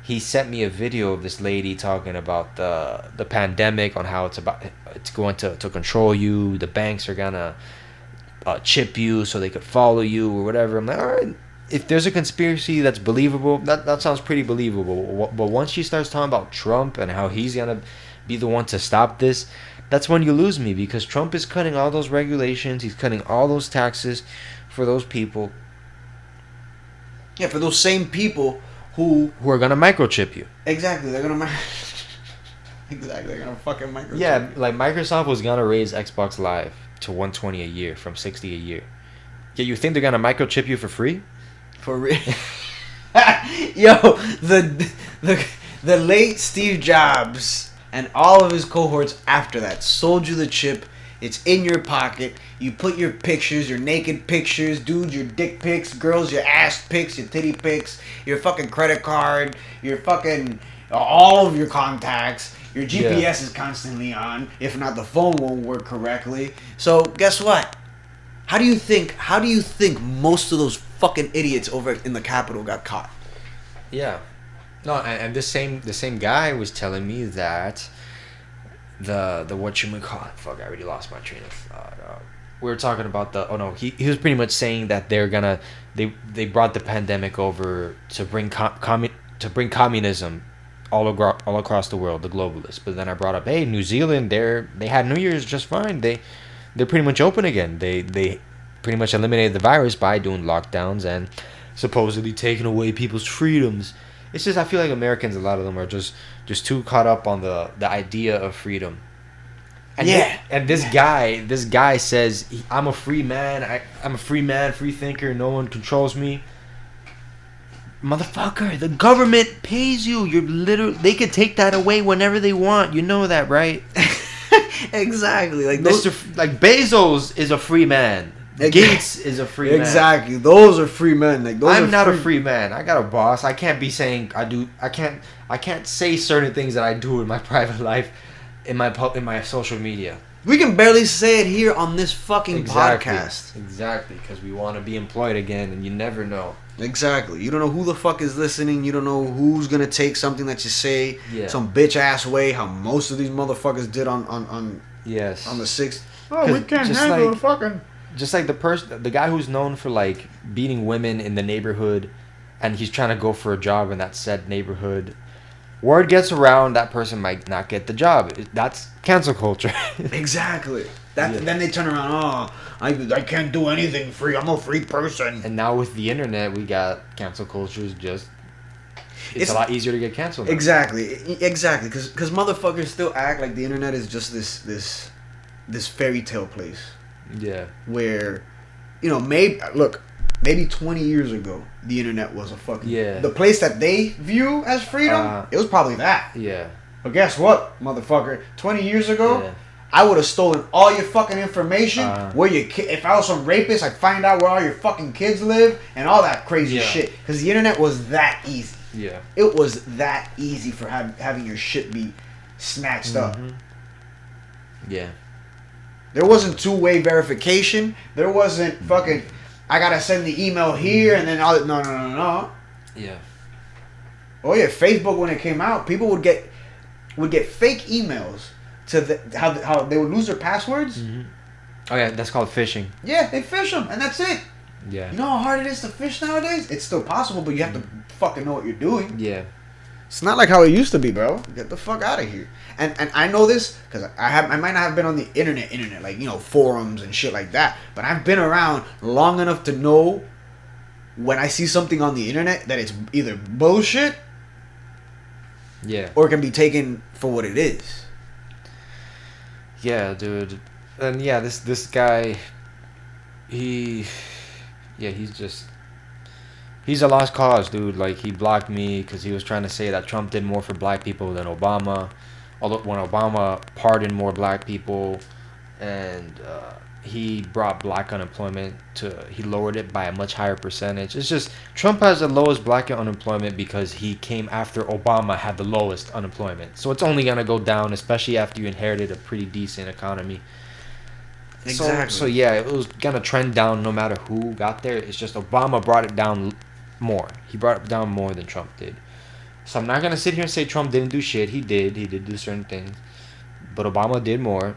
he sent me a video of this lady talking about the pandemic, on how it's going to control you. The banks are gonna chip you so they could follow you or whatever. I'm like, all right, if there's a conspiracy that's believable, that sounds pretty believable. But once she starts talking about Trump and how he's gonna be the one to stop this, that's when you lose me, because Trump is cutting all those regulations, he's cutting all those taxes for those people. Yeah, for those same people who are gonna microchip you. Exactly, they're gonna exactly, they're gonna fucking microchip. Yeah, like Microsoft was gonna raise Xbox Live to $120 a year from $60 a year. Yeah, you think they're gonna microchip you for free? For real? Yo, the late Steve Jobs and all of his cohorts after that sold you the chip. It's in your pocket. You put your pictures, your naked pictures, dudes, your dick pics, girls, your ass pics, your titty pics, your fucking credit card, your fucking all of your contacts. Your GPS is constantly on. If not, the phone won't work correctly. So guess what? How do you think most of those fucking idiots over in the Capitol got caught? Yeah. No, and the same guy was telling me that the whatchamacallit, fuck, I already lost my train of thought. We were talking about he was pretty much saying that they brought the pandemic over to bring communism all across the world, the globalists. But then I brought up, hey, New Zealand, they had New Year's just fine. They're pretty much open again. They pretty much eliminated the virus by doing lockdowns and supposedly taking away people's freedoms. It's just, I feel like Americans, a lot of them are just too caught up on the idea of freedom. And this guy says, I'm a free man. I'm a free man, free thinker. No one controls me. Motherfucker, the government pays you. They can take that away whenever they want. You know that, right? Exactly. Like Bezos is a free man. Gates is a free man. Exactly. Those are free men. I'm not a free man. I got a boss. I can't be saying I can't say certain things that I do in my private life in my social media. We can barely say it here on this fucking podcast. Exactly, because we want to be employed again, and you never know. Exactly. You don't know who the fuck is listening. You don't know who's gonna take something that you say some bitch ass way. How most of these motherfuckers did on on the 6th. Oh, we can't handle fucking. Just like the guy who's known for like beating women in the neighborhood, and he's trying to go for a job in that said neighborhood. Word gets around, that person might not get the job. That's cancel culture. Exactly. Then they turn around. I can't do anything free. I'm a free person. And now with the internet, we got cancel culture. It's a lot easier to get canceled now. Exactly. Because motherfuckers still act like the internet is just this fairy tale place. Yeah. Where, maybe 20 years ago, the internet was a fucking... Yeah. The place that they view as freedom, it was probably that. Yeah. But guess what, motherfucker? 20 years ago, I would have stolen all your fucking information. If I was some rapist, I'd find out where all your fucking kids live and all that crazy shit. Because the internet was that easy. Yeah. It was that easy for having your shit be snatched up. Yeah. There wasn't two-way verification. There wasn't fucking... I gotta send the email here and then all... No. Yeah. Oh yeah, Facebook, when it came out, people would get fake emails to how they would lose their passwords. Mm-hmm. Oh yeah, that's called phishing. Yeah, they fish them, and that's it. Yeah. You know how hard it is to fish nowadays? It's still possible, but you have to fucking know what you're doing. Yeah. It's not like how it used to be, bro. Get the fuck out of here. And I know this because I might not have been on the internet like forums and shit like that, but I've been around long enough to know when I see something on the internet that it's either bullshit, or it can be taken for what it is. Yeah, dude. And this guy, he's a lost cause, dude. Like, he blocked me because he was trying to say that Trump did more for black people than Obama. Although when Obama pardoned more black people, and he brought black unemployment he lowered it by a much higher percentage. It's just, Trump has the lowest black unemployment because he came after Obama had the lowest unemployment. So it's only gonna go down, especially after you inherited a pretty decent economy. Exactly. So it was gonna trend down no matter who got there. It's just Obama brought it down more. He brought it down more than Trump did. So I'm not gonna sit here and say Trump didn't do shit. He did. He did do certain things, but Obama did more.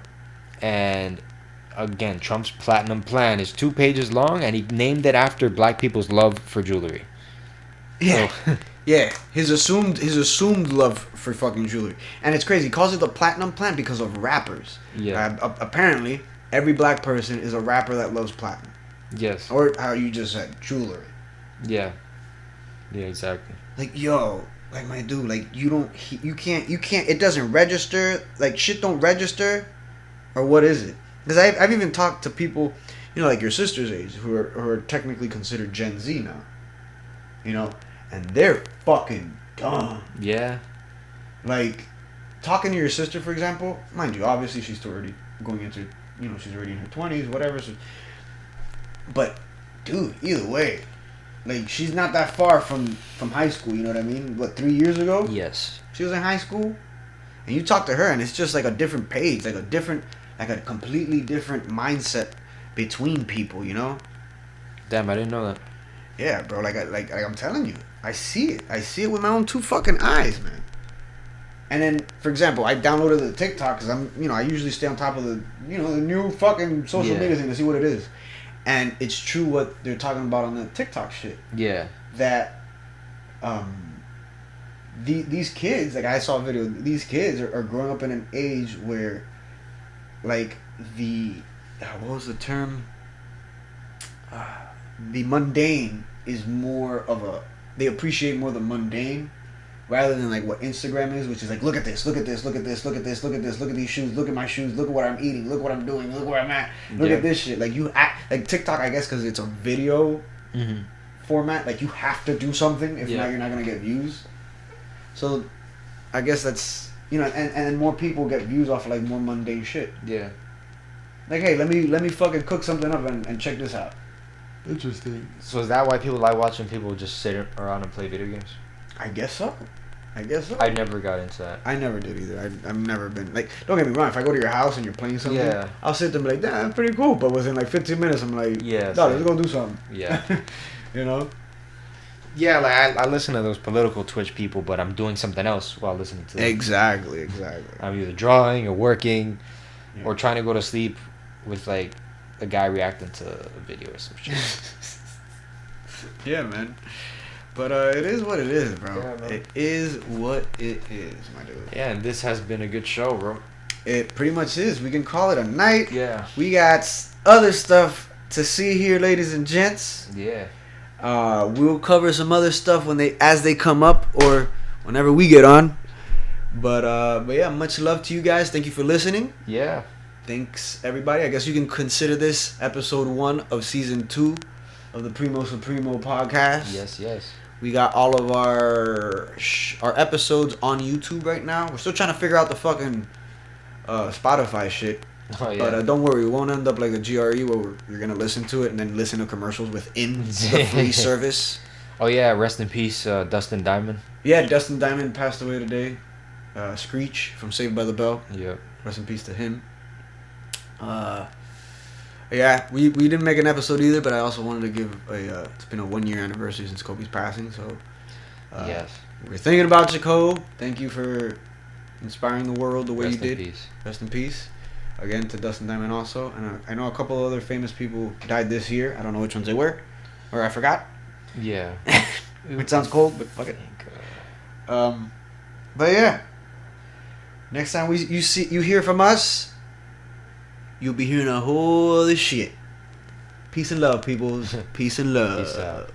And again, Trump's platinum plan is 2 pages long, and he named it after black people's love for jewelry. Yeah. So, yeah, his assumed love for fucking jewelry. And it's crazy. He calls it the platinum plan because of rappers. Yeah. Apparently, every black person is a rapper that loves platinum. Yes. Or how you just said, jewelry. Yeah. Yeah, exactly. Like, yo, like my dude, like you can't, it doesn't register. Like shit don't register, or what is it? Because I've even talked to people, you know, like your sister's age, who are technically considered Gen Z now. You know. And they're fucking dumb. Yeah. Like, talking to your sister, for example, mind you, obviously she's still already going into, you know, she's already in her 20s, whatever. So, but, dude, either way, like, she's not that far from high school, you know what I mean? What, 3 years ago? Yes. She was in high school? And you talk to her, and it's just like a different page, like a completely different mindset between people, you know? Damn, I didn't know that. Yeah, bro, like I'm telling you. I see it. I see it with my own 2 fucking eyes, man. And then, for example, I downloaded the TikTok because I usually stay on top of the new fucking social media thing to see what it is. And it's true what they're talking about on the TikTok shit. Yeah. That, these kids, like I saw a video, these kids are growing up in an age where, like, what was the term? The mundane is more of they appreciate more the mundane rather than like what Instagram is, which is like, look at this, look at this, look at this, look at this, look at this, look at these shoes, look at my shoes, look at what I'm eating, look what I'm doing, look where I'm at, look at this shit. Like like TikTok, I guess, because it's a video format, like you have to do something, if not, you're not gonna get views. So I guess that's, you know, and more people get views off of like more mundane shit. Yeah. Like, hey, let me fucking cook something up and check this out. Interesting. So is that why people like watching people just sit around and play video games? I guess so. I never got into that. I never did either. I've never been, like, don't get me wrong, if I go to your house and you're playing something, I'll sit there and be like, damn, that's pretty cool. But within like 15 minutes, I'm like, no, let's go do something. Yeah. You know? Yeah, like I listen to those political Twitch people, but I'm doing something else while listening to them. Exactly. I'm either drawing or working or trying to go to sleep with like a guy reacting to a video or some shit. Yeah, man. But it is what it is, bro. Yeah, it is what it is, my dude. Yeah, and this has been a good show, bro. It pretty much is. We can call it a night. Yeah. We got other stuff to see here, ladies and gents. Yeah. We'll cover some other stuff as they come up or whenever we get on. But yeah, much love to you guys. Thank you for listening. Yeah. Thanks, everybody. I guess you can consider this episode 1 of season 2 of the Primo Suprimo podcast. Yes. We got all of our episodes on YouTube right now. We're still trying to figure out the fucking Spotify shit. Oh, yeah. But don't worry, we won't end up like the GRE where you're going to listen to it and then listen to commercials within the free service. Oh, yeah. Rest in peace, Dustin Diamond. Yeah, Dustin Diamond passed away today. Screech from Saved by the Bell. Yep. Rest in peace to him. Yeah, we didn't make an episode either, but I also wanted to give it's been a 1-year anniversary since Kobe's passing, so yes. We're thinking about you, Kobe. Thank you for inspiring the world the way you did. Peace. Rest in peace. Again, to Dustin Diamond also. And I know a couple of other famous people died this year. I don't know which ones they were, or I forgot. Yeah. Which sounds cold, but fuck it. But yeah, next time you hear from us, you'll be hearing a whole other shit. Peace and love, peoples. Peace and love. Peace out.